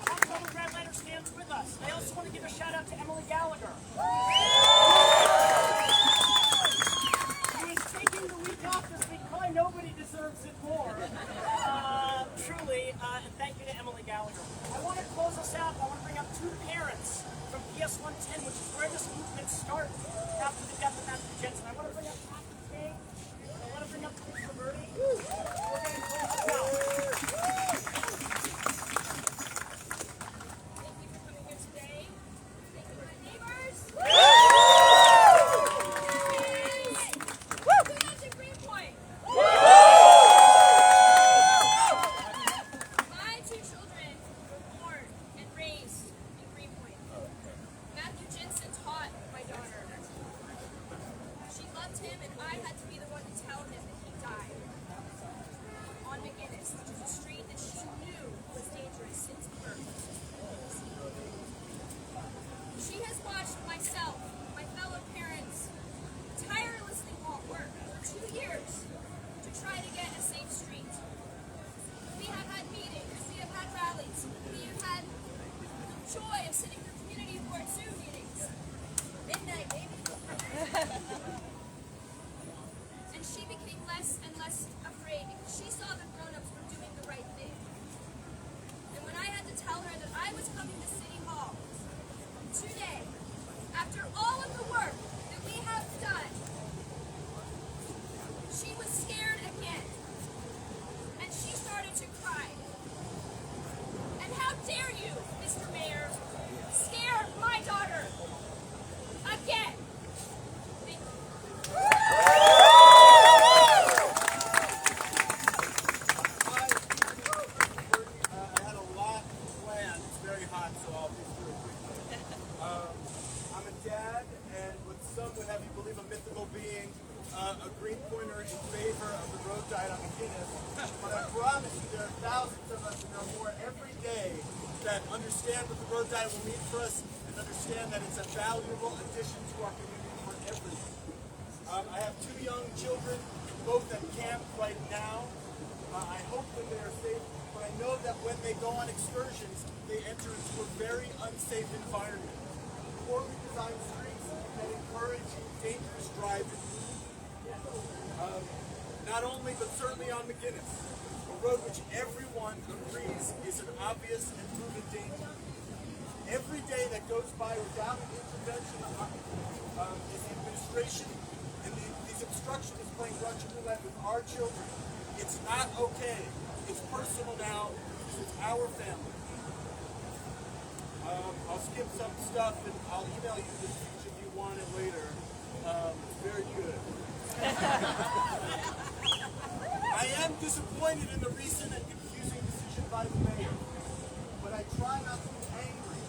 Councilman Brad Lander stands with us. I also want to give a shout-out to Emily Gallagher.
hot, so I'll be through quickly. I'm a dad, and what some would have you believe a mythical being, a green pointer in favor of the road diet on McGuiness. But I promise you there are thousands of us, and there are more every day, that understand what the road diet will mean for us and understand that it's a valuable addition to our community for everyone. I have 2 young children, both at camp right now. I hope that they are safe, but I know that when they go on excursions, they enter into a very unsafe environment. Poorly designed streets that encourage dangerous driving. Not only, but certainly on McGuiness, a road which everyone agrees is an obvious and proven danger. Every day that goes by without an intervention is the administration, and these obstructions playing Russian roulette with our children. It's not okay. It's personal now because it's our family. I'll skip some stuff and I'll email you this speech if you want it later. It's very good. I am disappointed in the recent and confusing decision by the mayor, but I try not to be angry.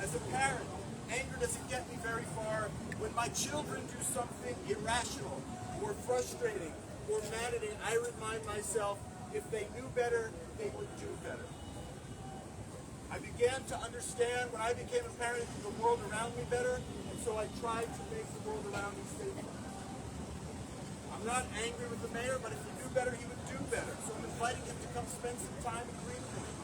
As a parent, anger doesn't get me very far. When my children do something irrational or frustrating or maddening, I remind myself if they knew better, they would do better. I began to understand when I became a parent the world around me better, and so I tried to make the world around me safer. I'm not angry with the mayor, but if he knew better, he would do better. So I'm inviting him to come spend some time in Greenwood,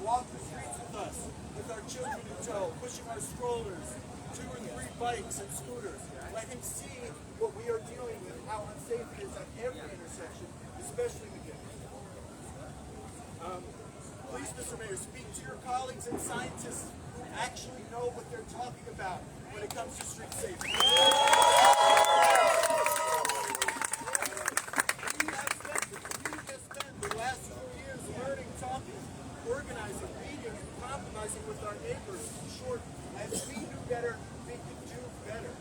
walk the streets with us, with our children in tow, pushing our strollers, 2 or 3 bikes and scooters. Let him see what we are dealing with, how unsafe it is at every intersection, especially McGuiness. Please, Mr. Mayor, speak to your colleagues and scientists who actually know what they're talking about when it comes to street safety. The last 2 years learning, talking, organizing, meeting, and compromising with our neighbors. In short, as we do better, we can do better.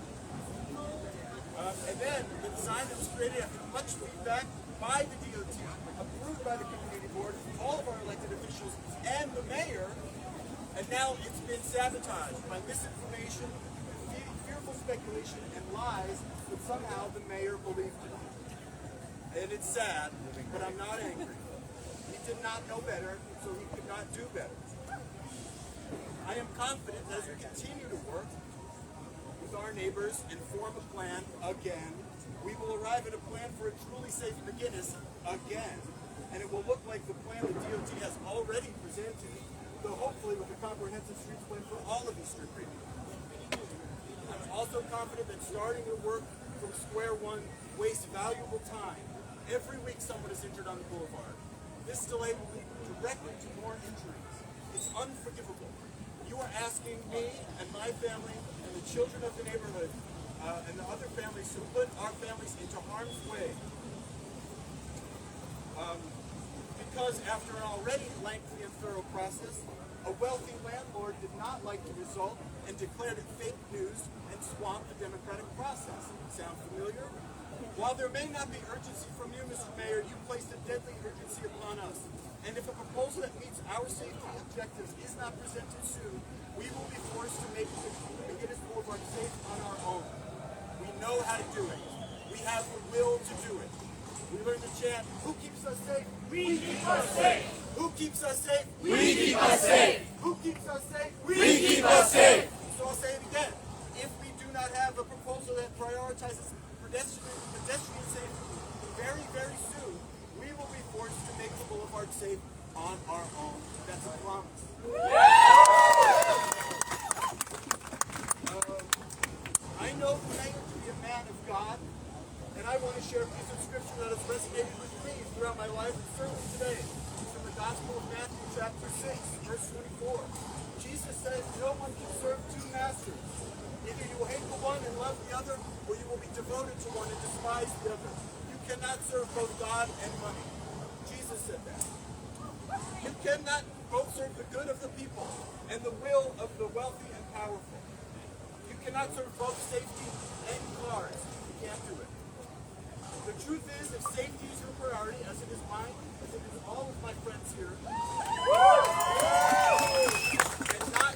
And then the design that was created after much feedback by the DOT, approved by the community board, all of our elected officials, and the mayor, and now it's been sabotaged by misinformation, fearful speculation, and lies that somehow the mayor believed in. And it's sad, but I'm not angry. He did not know better, so he could not do better. I am confident that as we continue to work with our neighbors and form a plan again, we will arrive at a plan for a truly safe McGuiness again. And it will look like the plan the DOT has already presented, though hopefully with a comprehensive streets plan for all of Eastern Greenwood. I'm also confident that starting the work from square one wastes valuable time. Every week someone is injured on the boulevard. This delay will lead directly to more injuries. It's unforgivable. You are asking me and my family and the children of the neighborhood and the other families to put our families into harm's way. Because after an already lengthy and thorough process, a wealthy landlord did not like the result and declared it fake news and swamped the democratic process. Sound familiar? While there may not be urgency from you, Mr. Mayor, you placed a deadly urgency upon us. And if a proposal that meets our safety objectives is not presented soon, we will be forced to make McGuiness Boulevard safe on our own. We know how to do it. We have the will to do it. We learned to chant, who keeps us safe?
We keep us safe.
Who keeps us safe?
We keep us safe.
Who keeps us safe?
We keep us safe.
So I'll say it again. If we do not have a proposal that prioritizes pedestrian safety very, very soon, we will be forced to make the boulevard safe on our own. That's a promise. I know the mayor to be a man of God, and I want to share a piece of scripture that has resonated with me throughout my life, and certainly today. It's from the Gospel of Matthew, chapter 6, verse 24. Jesus says, no one can serve 2 masters. Either you will hate the one and love the other, or you will be devoted to one and despise the other. You cannot serve both God and money. Jesus said that. You cannot both serve the good of the people and the will of the wealthy and powerful. You cannot serve both safety and cars. You can't do it. The truth is, if safety is your priority, as it is mine, as it is all of my friends here, and not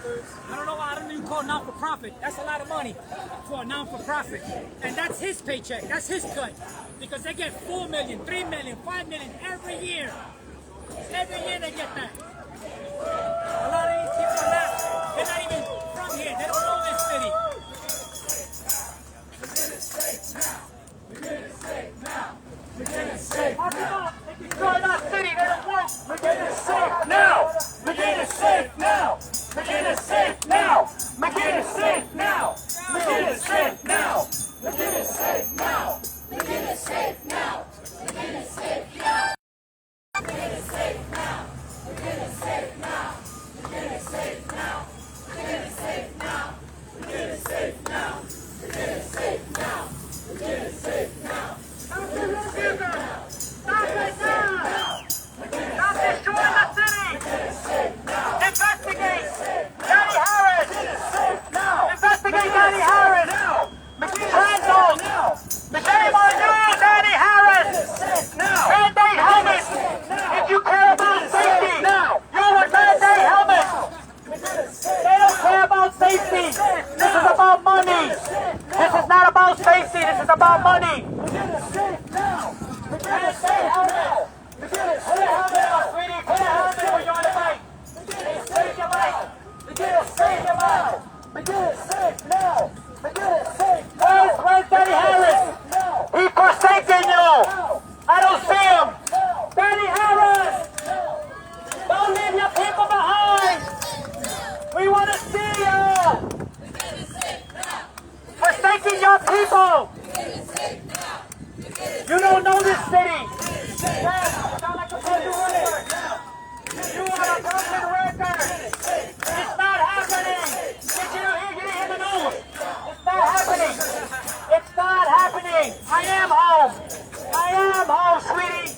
I don't know why I don't even call non-for-profit. That's a lot of money for a non-for-profit. And that's his paycheck. That's his cut. Because they get 4 million, 3 million, 5 million every year. Every year they get that. A lot of these people are not, they're not even from here. They don't know this city.
McGuiness safe now. McGuiness safe now. McGuiness safe now.
They destroyed our city. They don't want
McGuiness safe now. McGuiness safe now. McGuiness safe now. McGuiness safe now. McGuiness safe now. McGuiness safe now. McGuiness safe now. McGuiness safe now. McGuiness safe now. McGuiness safe now. McGuiness safe now. McGuiness safe now. McGuiness safe now. McGuiness safe now. McGuiness safe now.
Stop it now! Stop destroying the city! Investigate! Danny Harris! Investigate Danny Harris! Transalt! Shame on you, Danny Harris! Mandate helmets! If you care about safety, you would mandate helmets! They don't care about safety! This is about money! This is not about safety, this is about money! Where's Danny Harris? He's forsaken you! I don't see him! Danny Harris! Don't leave your people behind! We want to see you! Forsaking your people! You don't know this city! Yes, you sound like a broken record! You are a broken record! It's not happening! Did you hear the news? It's not happening! It's not happening! I am home! I am home, sweetie!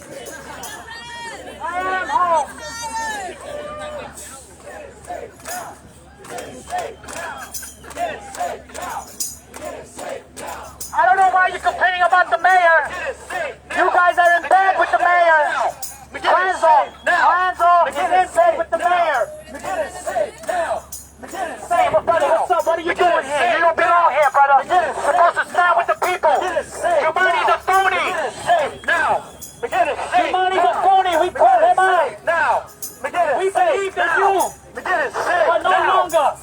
I am home! I don't know why you're complaining about the mayor! You guys are in bed with the mayor! Transalt is in bed with the mayor! Say, well, brother, what's up? What are you doing here? You don't belong here, brother! You're supposed to stand with the people! Giovanni's a phony! Giovanni's a phony! We call him out! We believed in you! But no longer!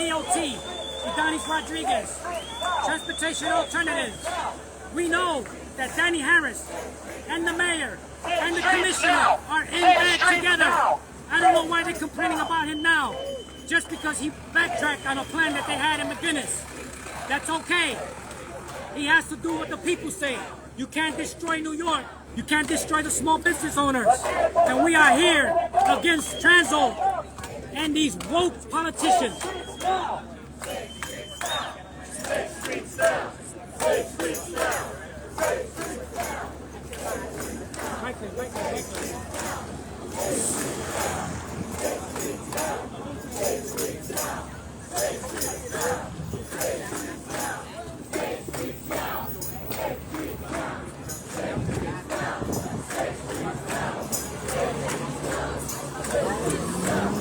DOT, Idanis Rodriguez, Transportation Alternatives. We know that Danny Harris and the mayor and the commissioner are in bed together. I don't know why they're complaining about him now. Just because he backtracked on a plan that they had in McGuiness. That's okay. He has to do what the people say. You can't destroy New York. You can't destroy the small business owners. And we are here against Transalt and these woke politicians.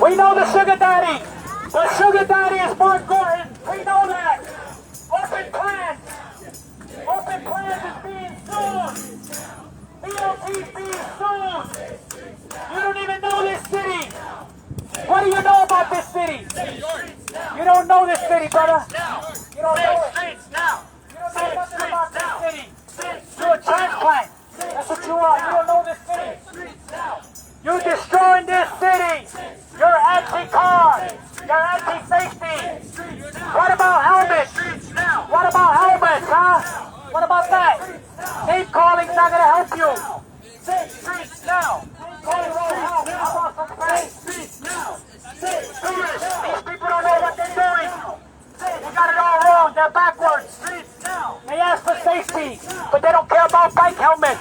We know the sugar daddy. The sugar daddy is Mark Gordon. We know that. Openplans. Openplans is being sued. DOT is being sued. You don't even know this city. What do you know about this city? You don't know this city, brother. You don't know it. You don't know nothing about this city. You're a transplant. That's what you are. You don't know this city. You're destroying this city. You're anti-car. You're anti-safety. What about helmets? What about helmets, huh? What about that? Name calling's not going to help you. Say streets now. Call it all help. How about some praise? Streets now. Say foolish. These people don't know what they're doing. They got it all wrong. They're backwards. Streets now. They ask for safety, but they don't care about bike helmets.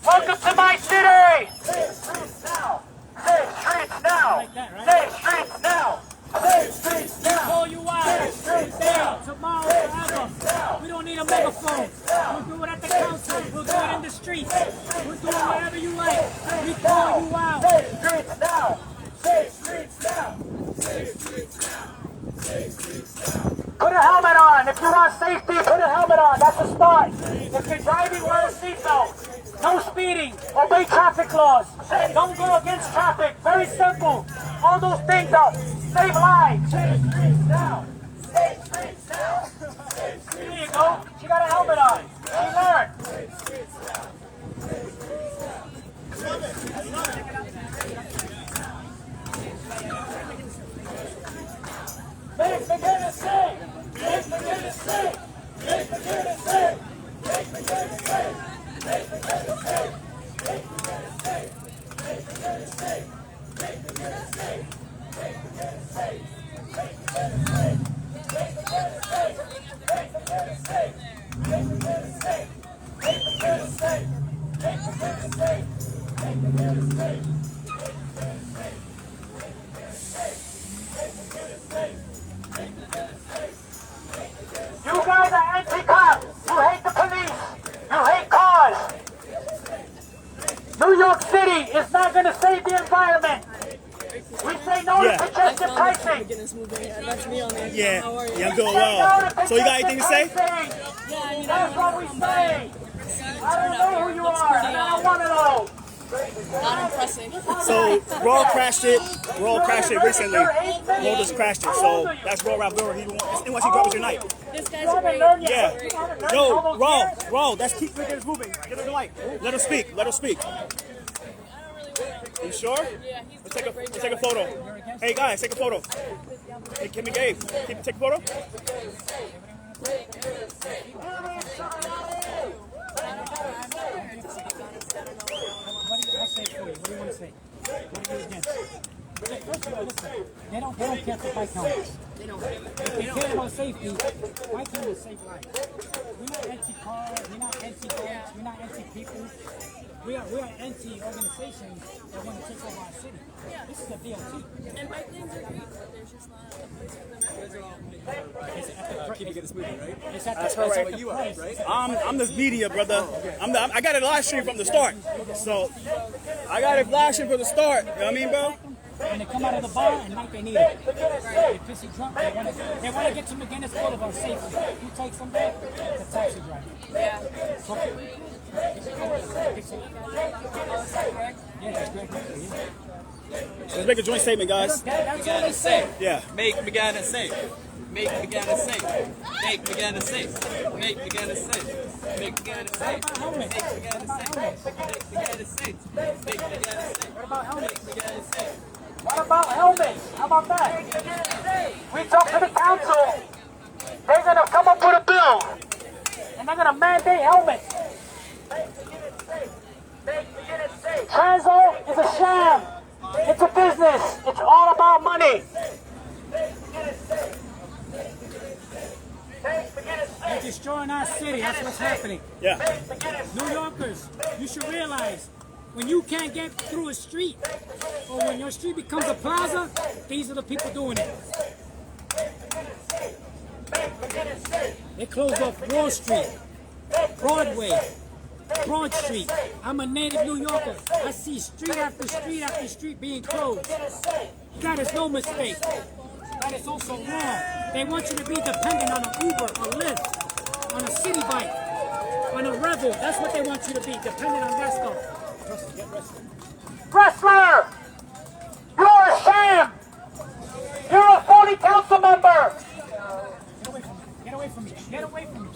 Welcome to my city. Say streets now. Say streets now. Say streets now. Say streets now.
Call you out. Today, tomorrow, forever. We don't need a megaphone. We'll do it at the council. We'll do it in the streets. We'll do it wherever you like. We call you out.
Say streets now. Say streets now. Say streets now. Say streets now. Put a helmet on. If you want safety, put a helmet on. That's a start. If you're driving, wear a seatbelt. No speeding. Obey traffic laws. Don't go against traffic. Very simple. All those things are save lives. Save streets now. Save streets now. Here you go. She got a helmet on. She learned. Save streets now. Make McGuiness safe. Make McGuiness safe. Make McGuiness safe. Make McGuiness safe. Make McGuiness safe. Make McGuiness safe. Make McGuiness safe. Make McGuiness safe. Make McGuiness safe. Make McGuiness safe. Make McGuiness safe. Make McGuiness safe. Make McGuiness safe. Make McGuiness safe. Make McGuiness safe. Make McGuiness safe. You guys are anti-cop. You hate the police. You hate cars. New York City is not going to save the environment. We say no to congestion pricing.
Yeah, I'm doing well. So you got anything to say?
That's what we say. I don't know who you are. I don't want to know.
Not impressing.
So Raw crashed it. Raw crashed it recently. Raw just crashed it. So that's Raw Ralph He wants to drop it tonight.
This guy's great.
Yeah. Yo, Raw. That's keep McGuiness moving. Give her the light. Let her speak. Let her speak. You sure?
Yeah, he's
Let's take a photo. Hey guys, take a photo. Hey, Kim and Gabe, take a photo.
I'll say it for you. What do you want to say? What are you against? First of all, listen, they don't care for bike helmets. If they care about safety, bike helmets save lives. We're not anti-cars, we're not anti-bikes, we're not anti-people. We are anti-organizations that want to take over our city. This is a DOT.
And bike lanes are great, but there's just not a place for them.
Keep it moving, right?
It's at
That's
the,
right.
it's at
What
the
you are,
price.
right?
I'm the media, brother. I got it live stream from the start. So I got it live stream from the start. You know what I mean, bro?
When they come out of the bar at night, they need it. They're pissy drunk. They want to get to McGuiness Boulevard safely. Who takes them there? The taxi driver.
Yeah.
Yeah, that's great.
So let's make a joint statement, guys.
That's all they say.
Yeah.
Make McGuiness safe. Make McGuiness safe. Make McGuiness safe. Make McGuiness safe. Make McGuiness safe. Make McGuiness safe. Make McGuiness safe. Make McGuiness safe.
What about helmets?
Make McGuiness safe.
What about helmets? How about that? We talked to the council. They're gonna come up with a bill, and they're gonna mandate helmets. Transalt is a sham. It's a business. It's all about money. They're destroying our city. That's what's happening.
Yeah.
New Yorkers, you should realize when you can't get through a street, or when your street becomes a plaza, these are the people doing it. They closed off Wall Street, Broadway, Broad Street. I'm a native New Yorker. I see street after street after street being closed. That is no mistake. That is also wrong. They want you to be dependent on an Uber, a Lyft, on a city bike, on a Rebel. That's what they want you to be, dependent on that stuff. Wrestler! You're a sham! You're a phony council member! Get away from me. Get away from me.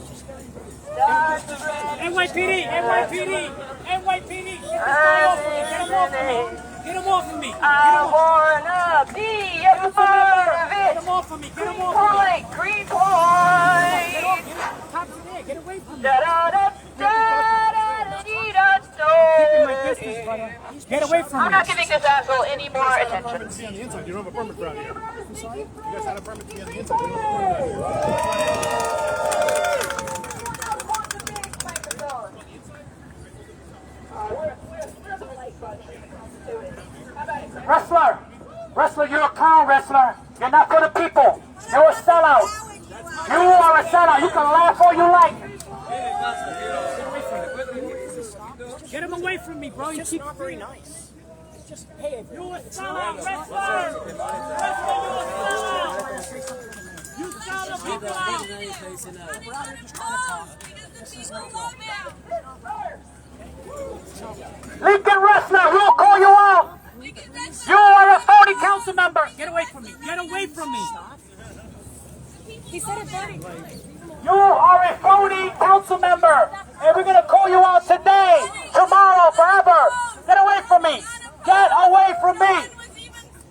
NYPD! NYPD! NYPD! Get this guy off of me. Get him off of me. Get him off of me.
I wanna be a part of
Get
it.
him off of me. Get him off of me.
Point, green point.
Cops are there. Get away from me.
Da da da da da dee da
Keeping my
do.
distance, brother. Get away from
I'm
me.
not giving this asshole any more attention.
On the inside. You don't have a permit around here. I'm sorry? You guys had a permit to be on the inside. You don't have a permit around
Wrestler! Wrestler, you're a clown wrestler. You're not for the people. You're a sellout. You are a sellout. You can laugh all you like. Get him away from me, bro. You keep not very nice. It's just, hey, if you're a sellout wrestler! Wrestler, you're a sellout! You sell the people out! Lincoln Wrestler, we'll call you out! You are a phony council member! Get away from me! Get away from me!
He said it funny.
You are a phony council member! And we're gonna call you out today, tomorrow, forever! Get away from me! Get away from me!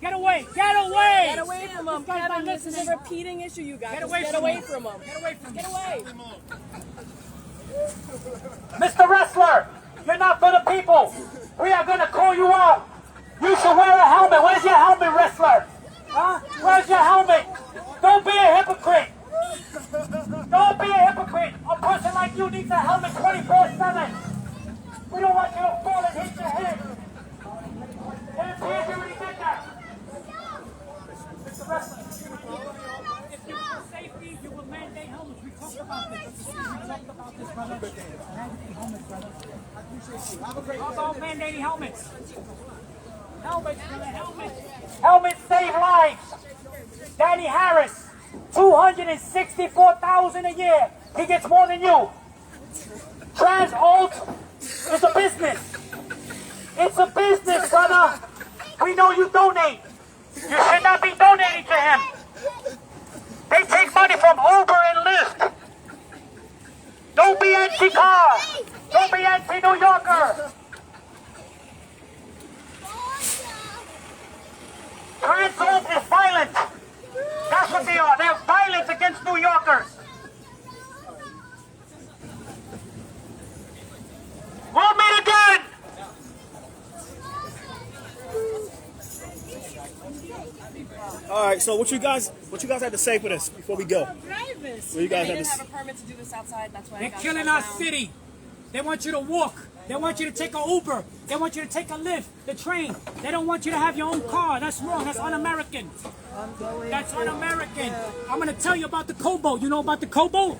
Get away! Get away!
Get away from him, Kevin. This is a repeating issue, you guys.
Get away
Get
from
away
me.
from him.
Get away from me!
Get away.
Mr. Wrestler, you're not for the people. We are going to call you out. You should wear a helmet. Where's your helmet, wrestler? Huh? Where's your helmet? Don't be a hypocrite. Don't be a hypocrite. A person like you needs a helmet 24/7. We don't want you to fall and hit your head. And it's here you already did that. Mr. Wrestler, if you want safety, you will mandate helmets. We talked about this. We talked about this, brother. Mandating helmets, brother. How about mandating helmets? Helmets, brother, helmets. Helmets save lives. Danny Harris, $264,000 a year. He gets more than you. Transalt is a business. It's a business, brother. We know you donate. You should not be donating to him. They take money from Uber and Lyft. Don't be anti-car. Don't be anti-New Yorker. Transalt is violent. That's what they are. They're violent against New Yorkers. We'll meet again.
All right. So what you guys have to say for this before we go?
Drive this.
What you guys
They
have
didn't
to
have a permit to do this outside. That's why I
They're
got
killing
shut
our
down.
city. They want you to walk. They want you to take an Uber. They want you to take a Lyft, the train. They don't want you to have your own car. That's wrong. That's un-American. That's un-American. I'm going to tell you about the Kobo. You know about the Kobo?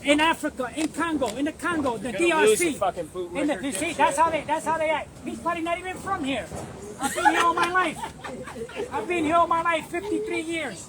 In Africa, in Congo, the DRC. See, that's how they act. He's probably not even from here. I've been here all my life. 53 years.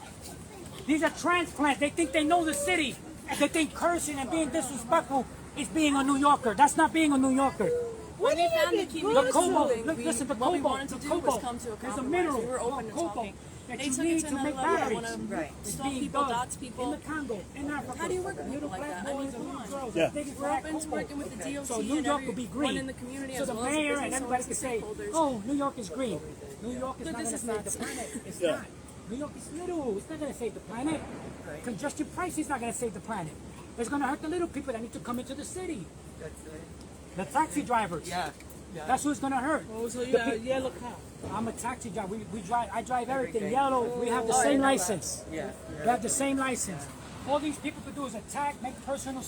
These are transplants. They think they know the city. They think cursing and being disrespectful is being a New Yorker. That's not being a New Yorker.
When we found the key
The
to
cobalt,
building,
listen, the
what we
cobalt,
wanted to
the
do was
cobalt.
come to a
There's a
compromise.
mineral
We were open to
cobalt
talking.
that
They
you
took it
need
to
to
another
make
level. They
batteries.
want to
It's
stop
being
people,
done
dox people.
in the Congo, in Africa.
How do you work with
Little
people like
black
that? I
boys
mean,
and
come
little
on.
girls
Yeah.
are digging for
We're
that
open to
cobalt.
working with the DOT
So New
and
York will be
everyone
green.
in the community
So
as
the
well as the
mayor and
business
everybody
owners
can
and
say,
stakeholders.
oh, New York is green. New York is
But
not
this
going to
is
save
nuts.
the planet. It's
Yeah.
not. New York is little. It's not going to save the planet. Congestion price is not going to save the planet. It's going to hurt the little people that need to come into the city. The taxi drivers.
Yeah.
That's who's going to hurt.
Oh, so you
The
got a
pe-
yellow car.
I'm a taxi driver. We drive. I drive everything. Yellow. We have the same license.
Yeah.
We have the same license. All these people could do is attack, make personal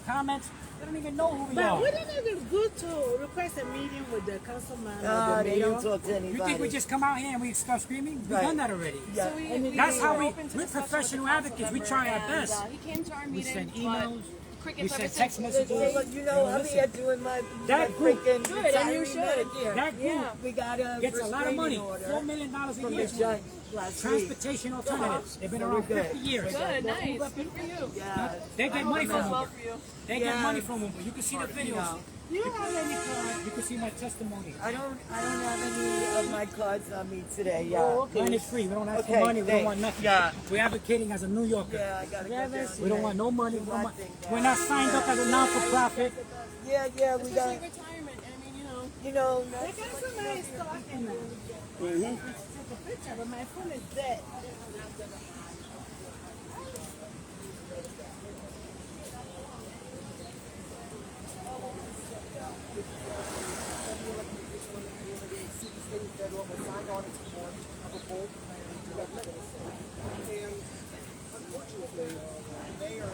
comments. They don't even know who we
But
are.
wouldn't it be good to request a meeting with the councilman or
No,
the
they
mayor?
don't talk to anybody.
You think we just come out here and we start screaming? We've
Right.
done that already.
Yeah.
That's how
were
we.
open to
We're
discussion
professional
with the council
advocates. We
member,
try our
and,
best.
He came to our
We
meeting,
send
but
emails.
crickets
We send
ever
text
since.
messages.
Well, you know, I'm here doing my
That group-
freaking
Good, and you
retiring
should.
Medicare.
That group
We got a
gets a lot of money.
restraining order
$4 million a
from
year.
the judge last week.
Transportation alternatives. They've been
So
around
we're good.
50 years.
Good, nice. Good for you.
Yeah.
They get money from
Well
Uber.
for you.
They get
Yeah.
money from Uber. You can see the videos.
know.
You have any card?
You can see my testimony.
I don't have any of my cards on me today. Yeah.
Oh, okay.
Mine is free. We don't ask for
Okay,
money. We don't
thanks.
want nothing.
Yeah.
We're advocating as a New Yorker.
Yeah, I gotta go down.
We don't want no money. We don't want-
Nothing,
We're not signed up as a non-for-profit.
Yeah, we got.
Especially retirement. I mean, you know.
You know.
The councilman is talking now.
Mm-hmm.
Take a picture, but my phone is dead.
Federal was signed on in support of a bold plan to regulate the state. And unfortunately, the mayor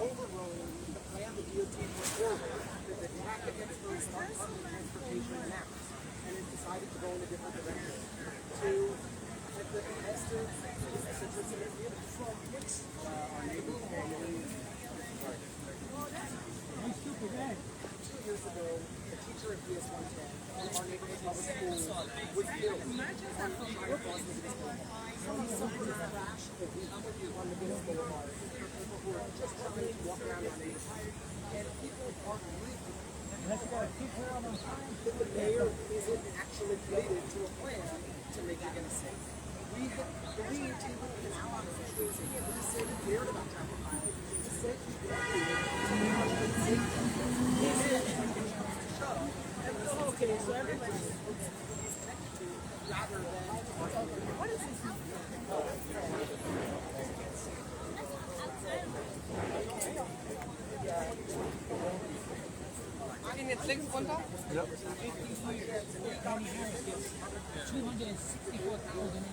overrode the plan the DOT put forward that attacked against those smart public transportation maps and has decided to go in a different direction to let the investors, citizens, and communities from which our neighbors families. 2 years ago, a teacher at PS 110 from our neighborhood public school was killed on Shire Crossing this morning. Some of the crash that we on the Venice Boulevard for people who are just trying to walk around our neighborhood. And people are grieving that the mayor isn't actually committed to a plan to make it safe. We had believed he would be our officials and he would say he cared about traffic violence. He said he wanted to safety. He did.
Okay, so everybody.
Rather than what is this?
Ging jetzt links runter?
Ja. 264,000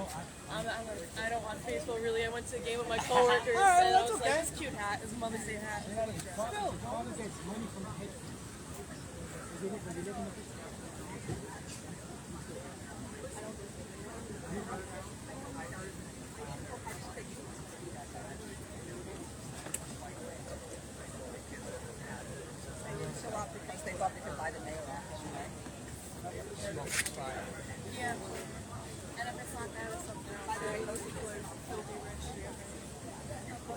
I don't watch baseball really. I went to a game with my coworkers and I was like, this cute hat is a Mother's Day hat.
Because they thought they could buy the mayor
Yeah. And if it's not that, it's something else. By the way, most people are filthy rich.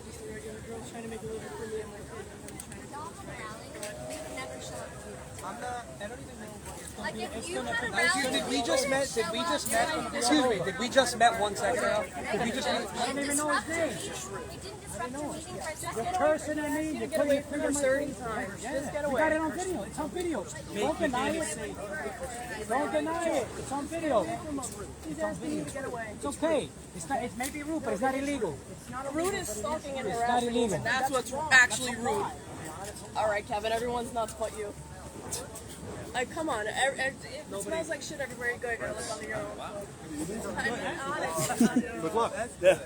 Just a regular girl trying to make a living for me and my kid. And I'm trying to
Y'all have a rally, we would never show up to it.
I'm not. I don't even know what it's
Like if you had a rally,
Did we just met? Did we just met? Excuse me. Did we just met 1 second ago? Did we just met?
I didn't even know his name. We didn't disrupt your meeting for a second.
person I mean, you put your finger in my face.
times.
Yeah. We got it on video. It's on video. Don't deny it. Don't deny it. It's on video.
He's asking you to get away.
It's okay. It's not. It may be rude, but it's not illegal.
Rude is stalking and
It's not
harassing.
illegal.
And that's what's actually rude. All right, Kevin. Everyone's nuts but you. Like, come on. It smells like shit everywhere you go. You gotta look under your own. I mean, honest.
Good luck. Yeah.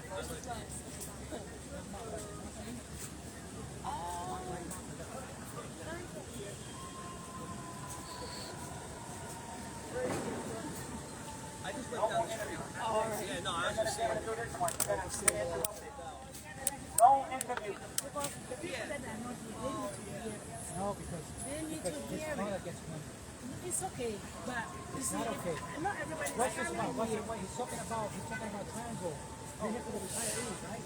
okay, but you see,
Not okay.
not everybody.
What's this about? What's it, what he's talking about? He's talking about Transalt. You're here for the retirees, right?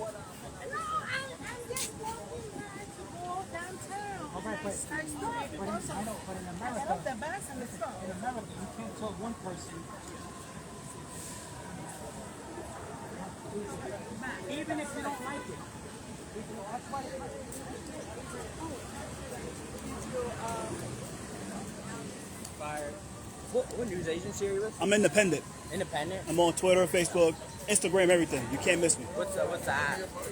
No, I'm just walking back to go downtown.
All right, but,
I stopped because
I know, but in
I
America,
love the bags and the stuff.
in America, you can't tell one person. Even if you don't like it. That's why.
What news agency are you with?
I'm independent.
Independent?
I'm on Twitter, Facebook, Instagram, everything. You can't miss me.
What's that?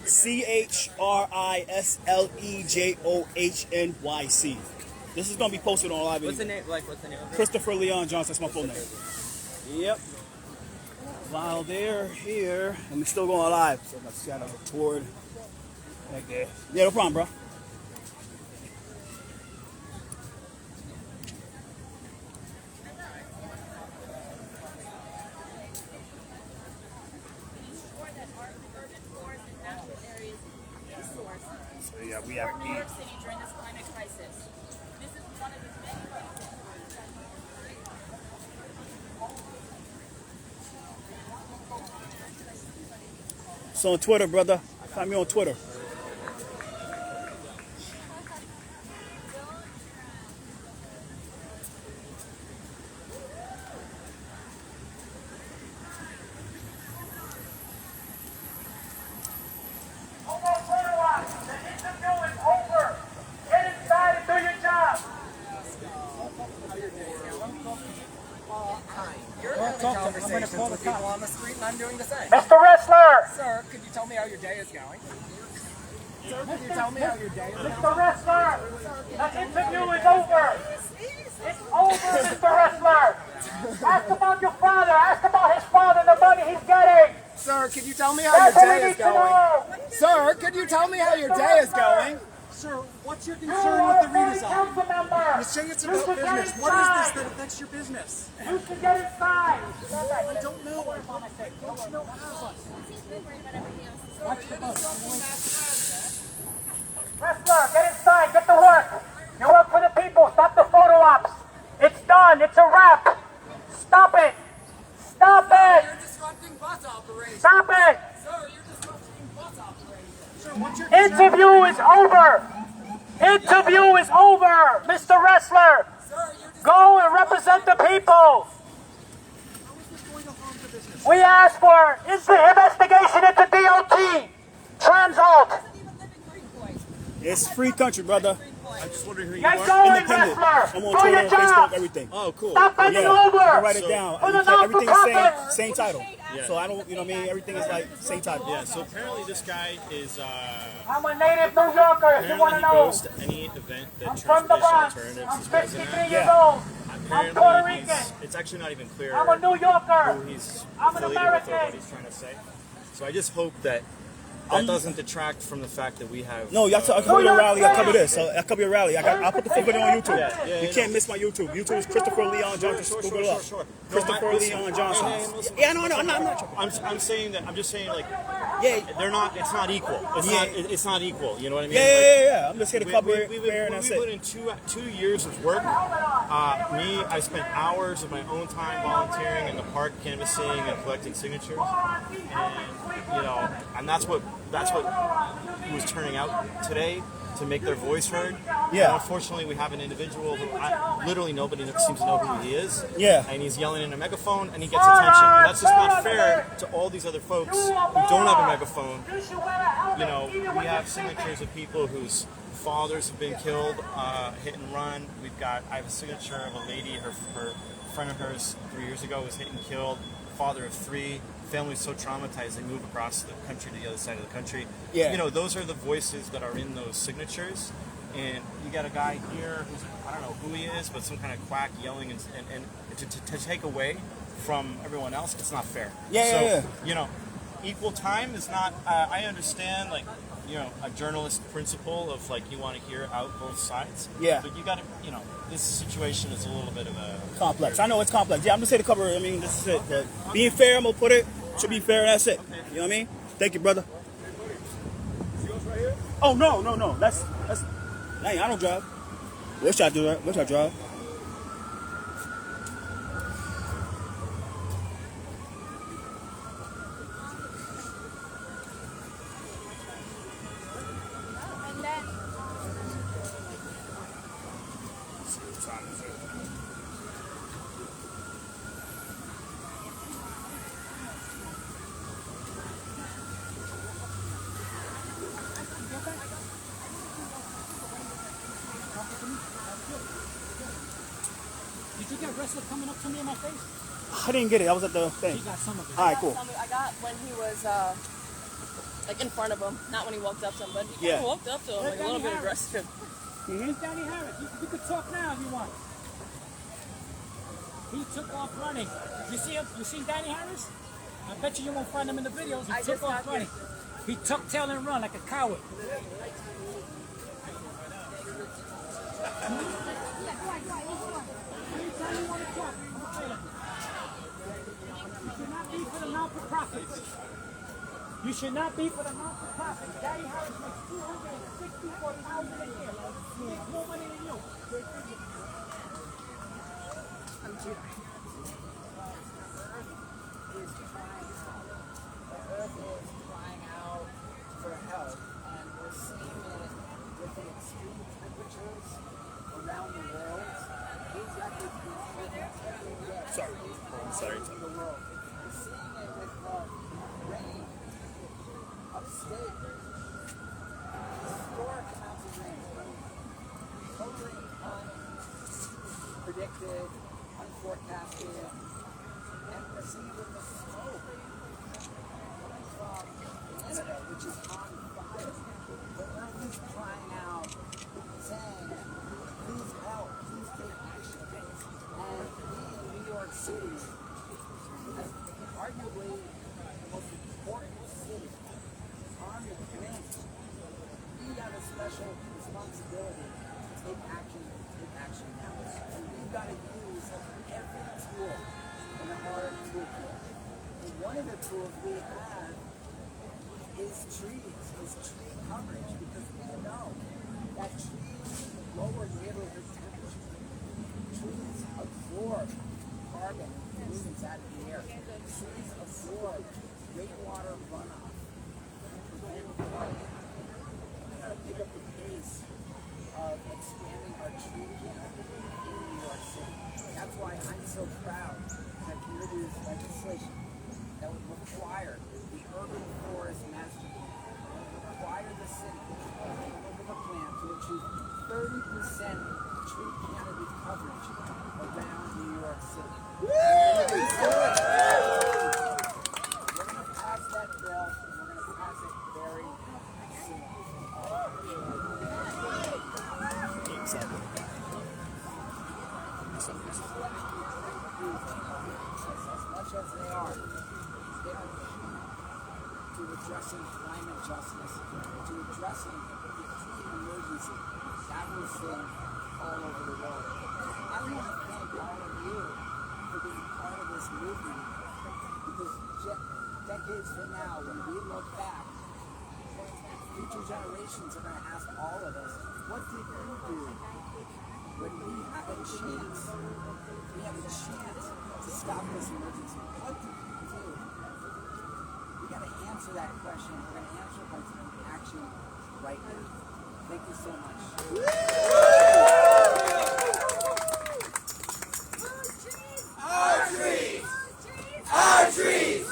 CHRISLEJOHNYC. This is gonna be posted on live.
What's the name? What's the name of it?
Christopher Leon Johnson. That's my full name. Yep. While they're here, and we're still going live, so let's kind of toward like there. Yeah, no problem, bro. So yeah, we have
New York City during this climate crisis. This is one of the many
So on Twitter, brother. Find me on Twitter.
Conversations with people on the street, and I'm doing the same.
Mr. Wrestler!
Sir, could you tell me how your day is going? Sir, could you tell me how your day is going?
Mr. Wrestler! The interview is over! It's over, Mr. Wrestler! Ask about your father! Ask about his father, the money he's getting!
Sir, could you tell me how your
That's what
day
we
is
need to
going?
know!
Sir, could you tell me how your day is going? Sir, what's your concern with the redesign? You say it's about business. What is this that affects your business?
You can get inside!
I don't know. I don't know how.
Wrestler, get inside, get to work! You work for the people, stop the photo ops! It's done, it's a wrap! Stop it! Stop it!
You're disrupting bus operations.
Stop it!
Sir, you're disrupting bus operations. Sir, what's your
Interview is over! Interview is over! Mr. Wrestler! Go and represent the people! We asked for investigation into DOT! Transalt!
It's free country, brother.
I just wondering who you
Get
are.
going,
Independent.
Wrestler!
I'm on
Do
Twitter,
your job!
Facebook, everything.
Oh, cool.
Stop bending
Yeah,
over!
I write it down.
For the
Everything is
not-for-profit!
same title.
Yeah.
So I don't, you know what I mean? Everything is like same title.
Yeah, so apparently this guy is,
I'm a native New Yorker, if you want
apparently
to
he
know.
goes to any event that
I'm from the
Transportation
Bronx.
Alternatives
I'm
is present
63
at.
years old. I'm Puerto
Apparently
Rican.
it's actually not even clear
I'm a New Yorker.
who he's
I'm an
affiliated with or what
American.
he's trying to say. So I just hope that that doesn't detract from the fact that we have...
No, y'all I cover your rally, I cover this. So I cover your rally. I'll put the full video on YouTube.
Yeah,
You can't miss my YouTube. YouTube is Christopher Leon Johnson. Google it up. Christopher Leon Johnson. Yeah, no, I'm not.
I'm saying that, I'm just saying, like,
Yeah,
they're not, it's not equal. It's not equal, you know what I mean?
yeah. I'm just here to cover it
We
fair and that's
put
it.
in two years of work. I spent hours of my own time volunteering in the park, canvassing and collecting signatures, and that's what was turning out today to make their voice heard.
Yeah.
And unfortunately, we have an individual who literally nobody seems to know who he is.
Yeah.
And he's yelling in a megaphone, and he gets attention. And that's just not fair to all these other folks who don't have a megaphone. You know, we have signatures of people whose fathers have been killed, hit and run. I have a signature of a lady, her friend of hers 3 years ago was hit and killed, father of 3. Family's so traumatized they move across the country to the other side of the country.
Yeah.
You know, those are the voices that are in those signatures. And you got a guy here who's, I don't know who he is, but some kind of quack yelling and to take away from everyone else, it's not fair.
Yeah.
You know, equal time is not, I understand, like, you know, a journalist principle of, like, you want to hear out both sides.
Yeah.
But you got to, you know, this situation is a little bit of a...
Complex. I know it's complex. Yeah, I'm just here to cover it. I mean, this is it. But being fair, I'm going to put it. Should be fair, that's it. You know what I mean? Thank you, brother. Oh, no. That's I don't drive. Wish I do that. Wish I drive.
get wrestler coming up to me in my face?
I didn't get it. I was at the thing.
He got some of it.
All right, cool.
I got when he was like in front of him, not when he walked up to him, but he
Yeah.
kind of walked up to him like a little bit aggressive.
Here's Danny Harris. You could talk now if you want. He took off running. You see him? You seen Danny Harris? I bet you won't find him in the videos. He took off running. He tucked tail and run like a coward. You should not be for the non-for-profits. You should not be for the non-for-profits. Danny Harris makes $264,000 a year. He makes more money than you.
Crying out for help, and we're seeing it with the extreme temperatures around the world. These records
Sorry. I'm sorry.
in the world. We're seeing it with rain upstate. Historic amounts of rain. Totally unpredicted, unforecasted, and we're seeing with the smoke from Canada, which is on fire. The earth is crying out, saying, please help, please take action. And we in New York City, as arguably the most important city on the planet, we have a special responsibility to take action now. And we've got to use every tool in our toolkit. And one of the tools we have is trees, is tree coverage, because we know that trees lower neighborhood temperature. Trees absorb carbon pollutants out of the air. Trees absorb rainwater runoff. And we gotta pick up the pace of expanding our tree canopy in New York City. That's why I'm so proud that we introduced legislation that would require the urban forest master plan, that would require the city to come up with a plan to achieve 30% tree canopy coverage around New York City. We're going to pass that bill, and we're going to pass it very soon. As much as they are to addressing climate justice, to addressing the clean emergency that we're seeing all over the world. I want to thank all of you for being part of this movement, because decades from now, when we look back, future generations are going to ask all of us, what did you do when we had a chance? We had a chance to stop this emergency. What did you do? We got to answer that question. We're going to answer it by taking action right now. Thank you so much.
Our trees! Our trees!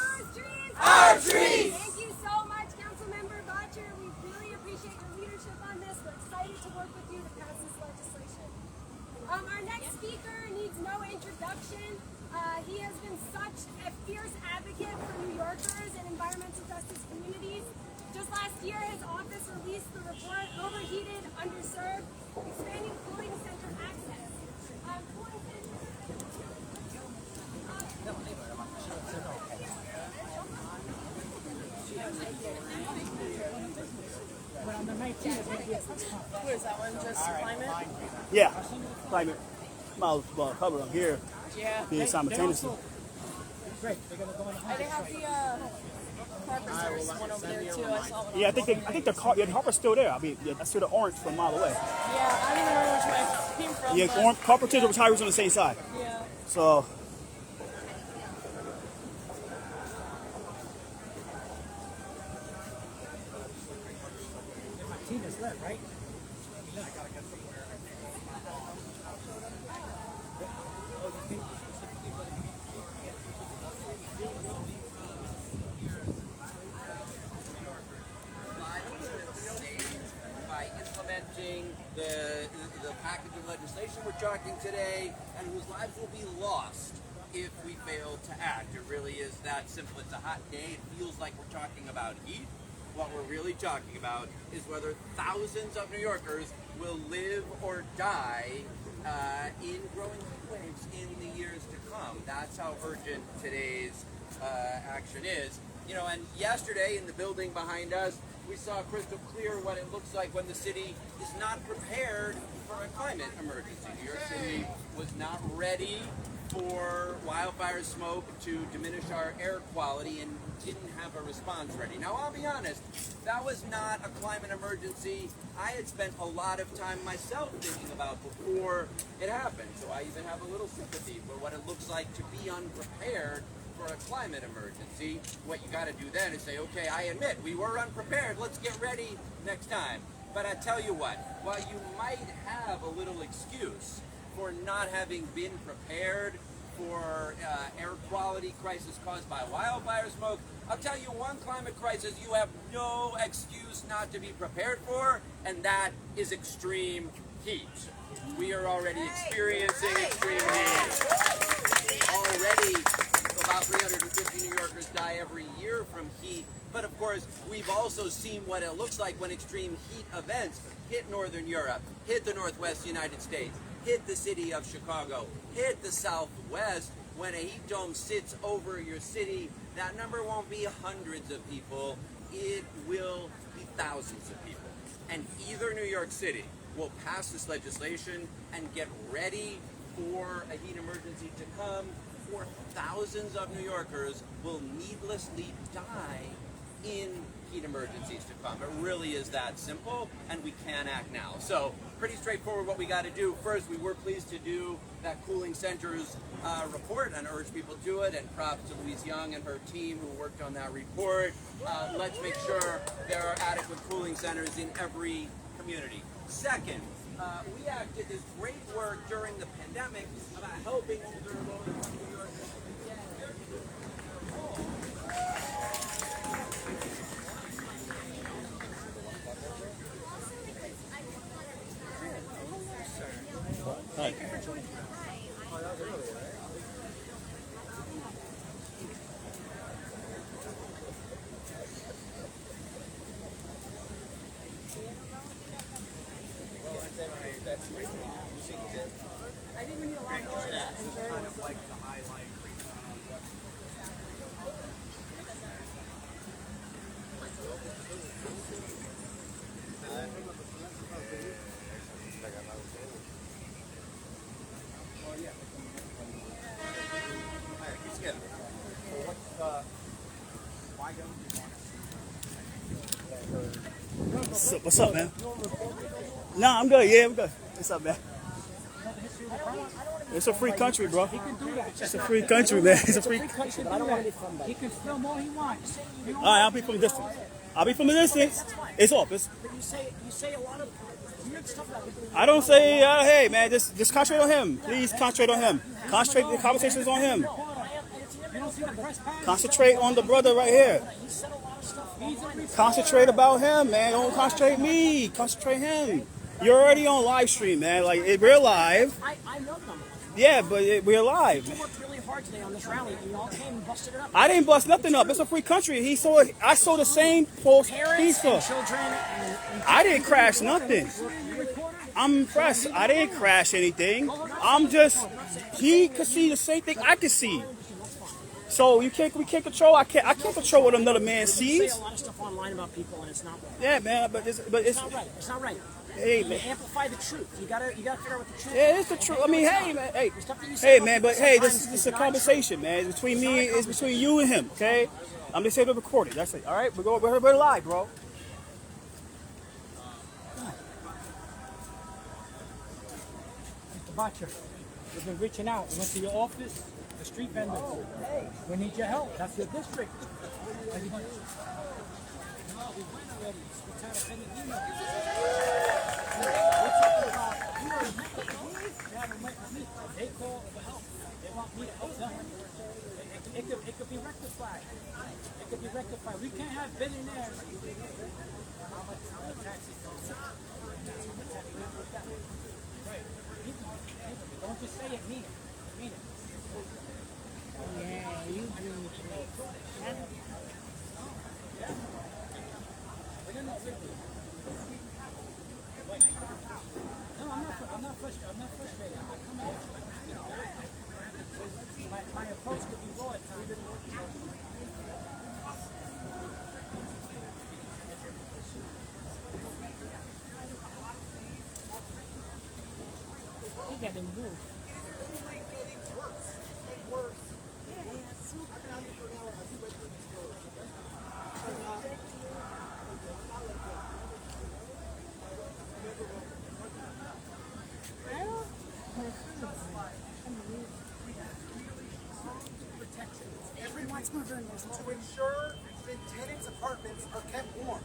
Our trees!
Thank you so much, Councilmember Botcher. We really appreciate your leadership on this. We're excited to work with you to pass this legislation. Our next speaker needs no introduction. He has been such a fierce advocate for New Yorkers and environmental justice communities. Just last year, his office released the report, Overheated, Underserved, Expanding Cooling Center Access. Cooling center.
Where is that one? Just climate?
Yeah. Climate. Might as well cover them here.
Yeah.
Being simultaneously.
Great. They're going to go in the
I didn't have the Harper's one over there too. I saw one.
Yeah, I think the Harper's still there. I mean, yeah, that's still the orange from a mile away.
Yeah, I don't even remember which way it came from.
Yeah, Harper's and Tyrese on the same side.
Yeah.
So.
Martinez left, right?
By implementing introducing the package of legislation we're talking today, and whose lives will be lost if we fail to act. It really is that simple. It's a hot day. It feels like we're talking about heat. What we're really talking about is whether thousands of New Yorkers will live or die in growing heat waves in the years to come. That's how urgent today's action is. You know, and yesterday in the building behind us, we saw crystal clear what it looks like when the city is not prepared for a climate emergency. New York City was not ready for wildfire smoke to diminish our air quality and didn't have a response ready. Now, I'll be honest, that was not a climate emergency I had spent a lot of time myself thinking about before it happened. So I even have a little sympathy for what it looks like to be unprepared for a climate emergency. What you got to do then is say, okay, I admit we were unprepared. Let's get ready next time. But I tell you what, while you might have a little excuse for not having been prepared for air quality crisis caused by wildfire smoke, I'll tell you one climate crisis you have no excuse not to be prepared for, and that is extreme heat. We are already experiencing extreme heat. Already, about 350 New Yorkers die every year from heat. But of course, we've also seen what it looks like when extreme heat events hit Northern Europe, hit the Northwest United States, hit the city of Chicago, hit the Southwest. When a heat dome sits over your city, that number won't be hundreds of people, it will be thousands of people. And either New York City will pass this legislation and get ready for a heat emergency to come, or thousands of New Yorkers will needlessly die in heat emergencies to come. It really is that simple, and we can act now. So, pretty straightforward what we got to do. First, we were pleased to do that cooling centers report and urge people to do it, and props to Louise Young and her team who worked on that report. Let's make sure there are adequate cooling centers in every community. Second, we did this great work during the pandemic about helping older and low-income New Yorkers.
Hi.
I think we need a lot more of that.
What's up, man? Nah, I'm good. Yeah, I'm good. What's up, man? It's a free country, bro. It's a free country, man. It's a free country.
But I don't want to be from that. He can film all he wants.
All right, I'll be from a distance. I'll be from a distance. It's off.
But you say a lot of weird stuff about people.
I don't say, hey, man, just concentrate on him. Please concentrate on him. Concentrate the conversations on him. Concentrate on the brother right here. Concentrate about him, man. Don't concentrate me. Concentrate him. You're already on live stream, man. Like, we're live.
I know them.
Yeah, but we're live.
You worked really hard today on this rally. You all came and busted it up.
I didn't bust nothing up. It's a free country. I saw the same post he saw.
Children
I didn't crash nothing. I'm impressed. I didn't crash anything. I'm just, he could see the same thing I could see. So we can't control. I can't control what another man sees.
You say a lot of stuff online about people, and it's not right.
Yeah, man, but it's
not right. It's not right.
Hey,
you
man.
amplify the truth. You gotta figure out what the truth is.
Yeah, it's the truth. I mean, hey, man, hey, man, but hey, this is a conversation, man. It's between me. It's between you and him. Okay, I'm just here to record it. That's it. All right, we're live, bro.
Mr. Botcher, we've been reaching out. We went to your office, the street vendors. Hey, we need your help. That's your district. Everybody. No, we went already. We're trying to send an email. We're talking about, you know, they haven't met with me. They call for help. They want me to help them. It could be rectified. It could be rectified. We can't have billionaires. How much taxes? I'm not frustrated. I'm coming at you. My approach could be raw at times. He got them good.
To ensure that tenants' apartments are kept warm.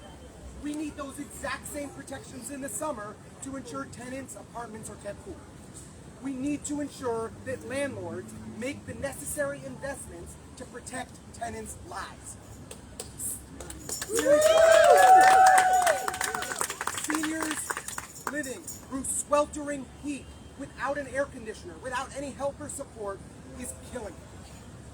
We need those exact same protections in the summer to ensure tenants' apartments are kept cool. We need to ensure that landlords make the necessary investments to protect tenants' lives. Seniors living through sweltering heat without an air conditioner, without any help or support, is killing them.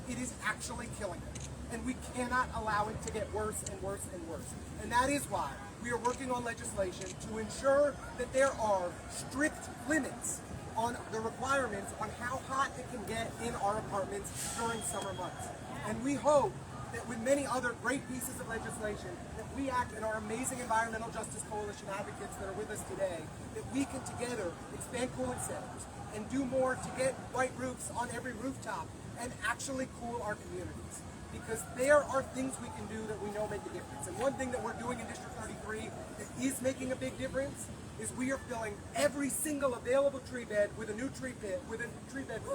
It is actually killing them. And we cannot allow it to get worse and worse and worse. And that is why we are working on legislation to ensure that there are strict limits on the requirements on how hot it can get in our apartments during summer months. And we hope that with many other great pieces of legislation, that we act in our amazing Environmental Justice Coalition advocates that are with us today, that we can together expand cooling centers and do more to get white roofs on every rooftop and actually cool our communities. Because there are things we can do that we know make a difference. And one thing that we're doing in District 33 that is making a big difference is we are filling every single available tree bed with a new tree bed, with a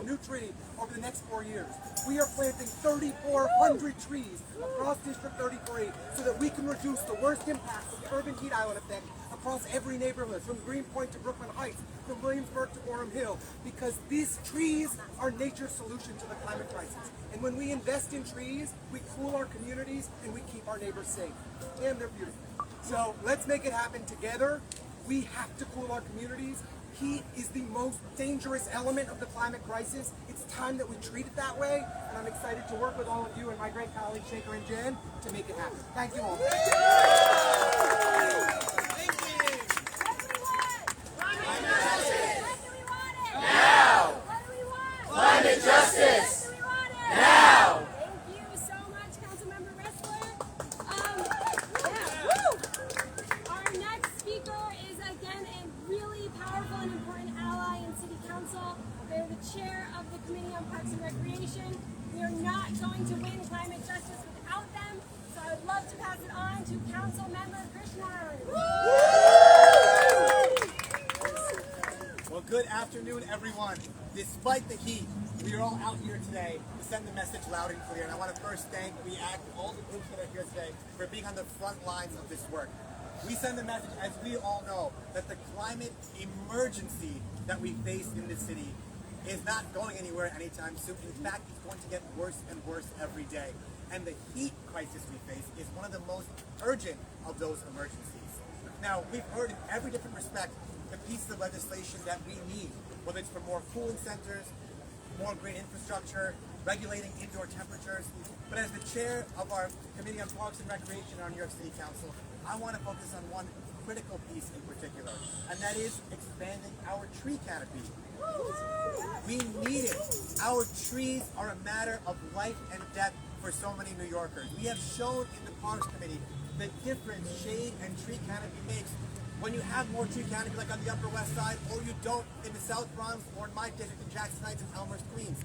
new tree over the next 4 years. We are planting 3,400 trees across District 33 so that we can reduce the worst impacts of the urban heat island effect across every neighborhood, from Greenpoint to Brooklyn Heights, from Williamsburg to Orem Hill, because these trees are nature's solution to the climate crisis. And when we invest in trees, we cool our communities and we keep our neighbors safe. And they're beautiful. So let's make it happen together. We have to cool our communities. Heat is the most dangerous element of the climate crisis. It's time that we treat it that way, and I'm excited to work with all of you and my great colleagues Shaker and Jen to make it happen. Thank you all.
Climate justice!
Now! Thank you so much, Councilmember Ressler. Our next speaker is again a really powerful and important ally in City Council. They're the chair of the Committee on Parks and Recreation. We are not going to win climate justice without them, so I would love to pass it on to Councilmember Krishnan.
Well, good afternoon, everyone. Despite the heat, we are all out here today to send the message loud and clear. And I want to first thank REACT, all the groups that are here today, for being on the front lines of this work. We send the message, as we all know, that the climate emergency that we face in this city is not going anywhere anytime soon. In fact, it's going to get worse and worse every day. And the heat crisis we face is one of the most urgent of those emergencies. Now, we've heard in every different respect the pieces of legislation that we need, whether it's for more cooling centers, more green infrastructure, regulating indoor temperatures. But as the chair of our Committee on Parks and Recreation on New York City Council, I want to focus on one critical piece in particular, and that is expanding our tree canopy. We need it. Our trees are a matter of life and death for so many New Yorkers. We have shown in the Parks Committee the difference shade and tree canopy makes when you have more tree canopy like on the Upper West Side, or you don't in the South Bronx, or in my district in Jackson Heights and Elmhurst, Queens.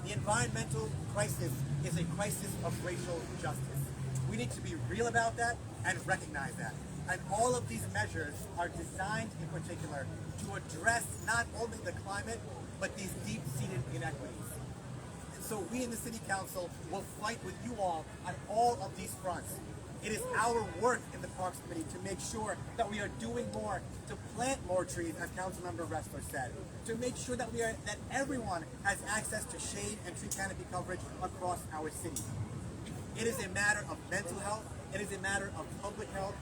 The environmental crisis is a crisis of racial justice. We need to be real about that and recognize that. And all of these measures are designed in particular to address not only the climate, but these deep-seated inequities. And so we in the City Council will fight with you all on all of these fronts. It is our work in the Parks Committee to make sure that we are doing more to plant more trees, as Councilmember Ressler said, to make sure that that everyone has access to shade and tree canopy coverage across our city. It is a matter of mental health, it is a matter of public health,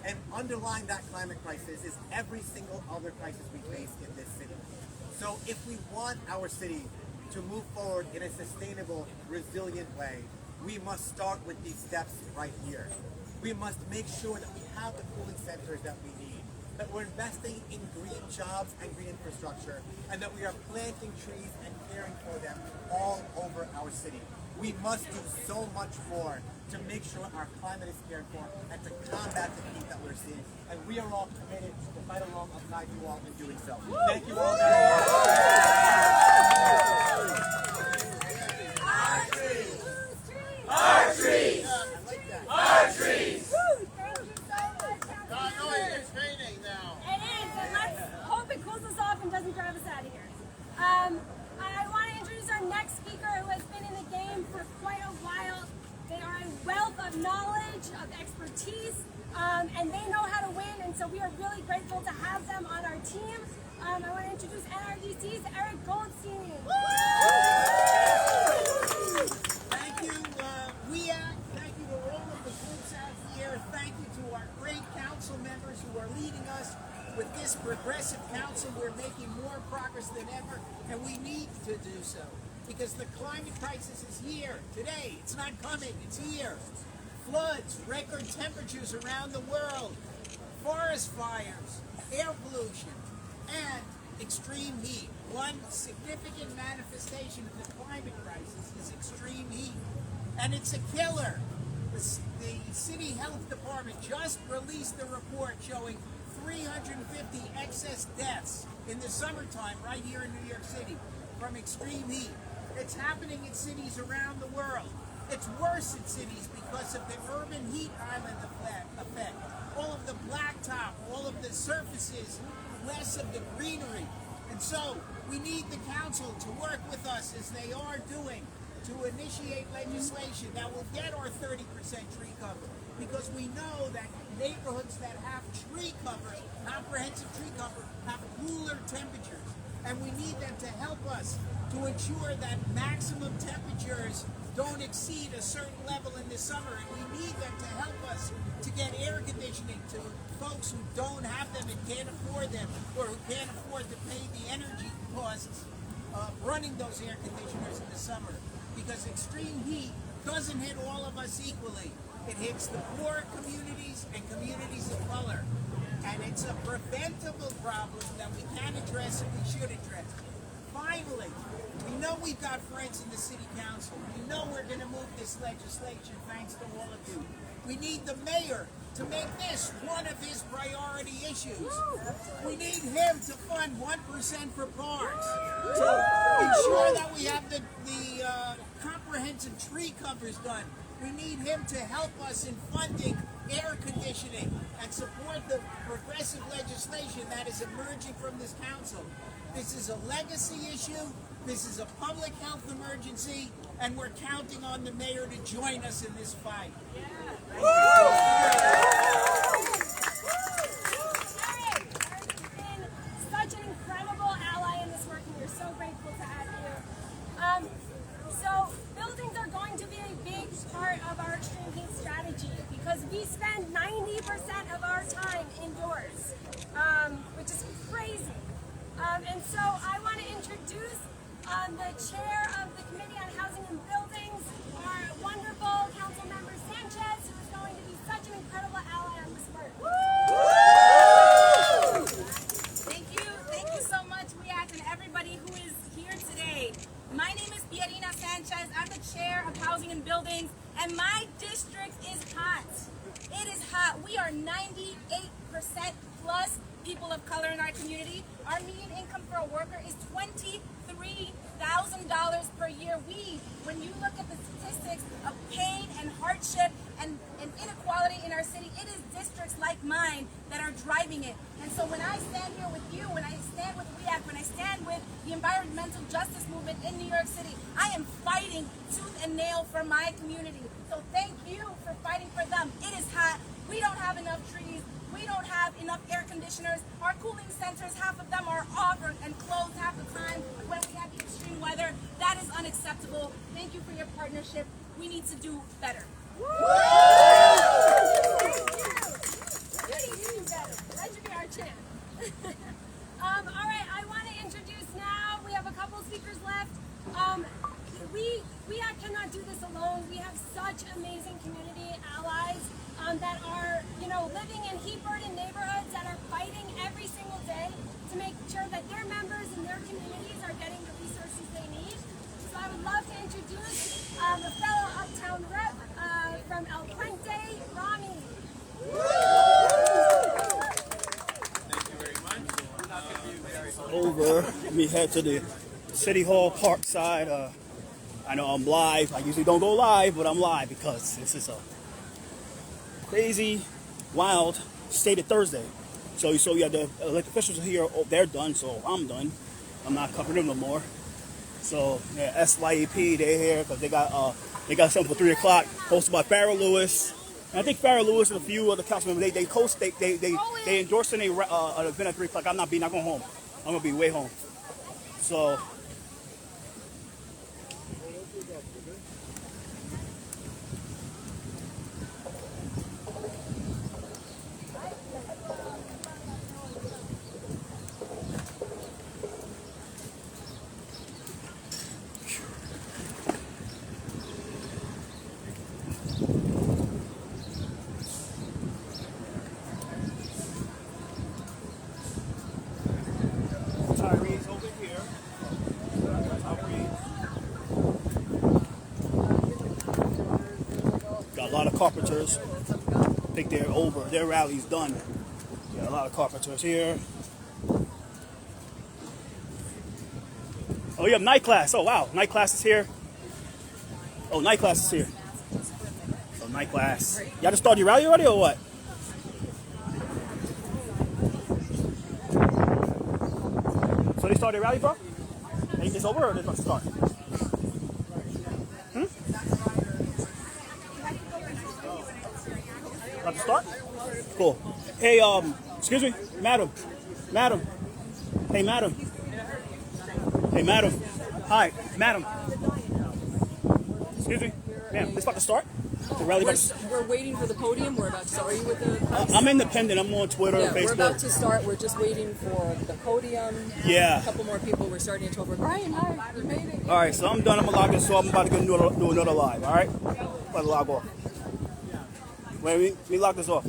and underlying that climate crisis is every single other crisis we face in this city. So if we want our city to move forward in a sustainable, resilient way, we must start with these steps right here. We must make sure that we have the cooling centers that we need, that we're investing in green jobs and green infrastructure, and that we are planting trees and caring for them all over our city. We must do so much more to make sure our climate is cared for and to combat the heat that we're seeing. And we are all committed to fight alongside you all in doing so. Thank you all very much.
Our trees! Our trees! Our trees!
Thank you so much, Councilmember.
It's raining now.
It is, and let's hope it cools us off and doesn't drive us out of here. I want to introduce our next speaker, who has been in the game for quite a while. They are a wealth of knowledge, of expertise, and they know how to win, and so we are really grateful to have them on our team. I want to introduce NRDC's Eric Goldstein.
Thank you, WEAC. Thank you to all of the groups out here. Thank you to our great council members who are leading us with this progressive council. We're making more progress than ever, and we need to do so because the climate crisis is here today. It's not coming, it's here. Floods, record temperatures around the world, forest fires, air pollution, and extreme heat. One significant manifestation of the climate crisis is extreme heat, and it's a killer. The City Health Department just released a report showing 350 excess deaths in the summertime right here in New York City from extreme heat. It's happening in cities around the world. It's worse in cities because of the urban heat island effect. All of the blacktop, all of the surfaces, less of the greenery. And so we need the council to work with us as they are doing to initiate legislation that will get our 30% tree cover. Because we know that neighborhoods that have tree cover, comprehensive tree cover, have cooler temperatures. And we need them to help us to ensure that maximum temperatures don't exceed a certain level in the summer. And we need them to help us to get air conditioning to folks who don't have them and can't afford them, or who can't afford to pay the energy costs of running those air conditioners in the summer. Because extreme heat doesn't hit all of us equally. It hits the poor communities and communities of color. And it's a preventable problem that we can address and we should address. Finally, we know we've got friends in the city council. We know we're going to move this legislation thanks to all of you. We need the mayor to make this one of his priority issues. We need him to fund 1% for parks, to ensure that we have the comprehensive tree covers done. We need him to help us in funding air conditioning and support the progressive legislation that is emerging from this council. This is a legacy issue, this is a public health emergency, and we're counting on the mayor to join us in this fight.
Eric has been such an incredible ally in this work, and we're so grateful to have you. So buildings are going to be a big part of our extreme heat strategy because we spend 90% of our time indoors, which is crazy. And so I want to introduce the chair of the Committee on Housing and Buildings, our wonderful council member Sanchez, who is going to be such an incredible ally on this work.
Thank you so much, WEAC, and everybody who is here today. My name is Pierina Sanchez. I'm the chair of Housing and Buildings, and my district is hot. It is hot. We are 98% plus people of color in our community. Our median income for a worker is $23,000 per year. When you look at the statistics of pain and hardship and inequality in our city, it is districts like mine that are driving it. And so when I stand here with you, when I stand with WEAC, when I stand with the environmental justice movement in New York City, I am fighting tooth and nail for my community. So thank you for fighting for them. It is hot. We don't have enough trees. We don't have enough air conditioners. Our cooling centers, half of them are off and closed half the time when we have the extreme weather. That is unacceptable. Thank you for your partnership. We need to do better.
That should be our chant. All right, I want to introduce now, we have a couple speakers left. We cannot do this alone. We have such amazing community allies. that are, you know, living in heat-burdened neighborhoods that are fighting every single day to make sure that their members and their communities are getting the resources they need. So I would love to introduce a fellow Uptown rep from El Puente, Rami.
Over, let me head to the City Hall Park side. I know I'm live. I usually don't go live, but I'm live because this is a crazy, wild state of Thursday. So yeah, the elected officials are here. Oh, they're done, so I'm done. I'm not covering them no more. So yeah, SYEP, they're here because they got something for 3 o'clock hosted by Farrah Lewis. And I think Farrah Lewis and a few other council members, they endorsing an event at 3 o'clock. I'm not going home. I'm gonna be way home. So. Tyree's over here. Got a lot of carpenters. I think they're over. Their rally's done. Got a lot of carpenters here. Oh, you have night class. Oh, wow. Night class is here. Oh, night class is here. Oh, night class. Y'all just started your rally already or what? So they started a rally, bro? It's over or they're about to start? About to start? Cool. Hey, excuse me, madam. Hey, madam. Hi, madam. Excuse me, ma'am. It's about to start. The rally
We're waiting for the podium. We're about to start. Are you with the...
I'm independent. I'm on Twitter,
yeah,
Facebook.
We're about to start. We're just waiting for the podium.
Yeah.
A couple more people. We're starting at 12. Brian, hi. You made it.
All right, so I'm done. I'm gonna log in. So I'm about to go do another live. All right, about to log off. Wait, let me log this off.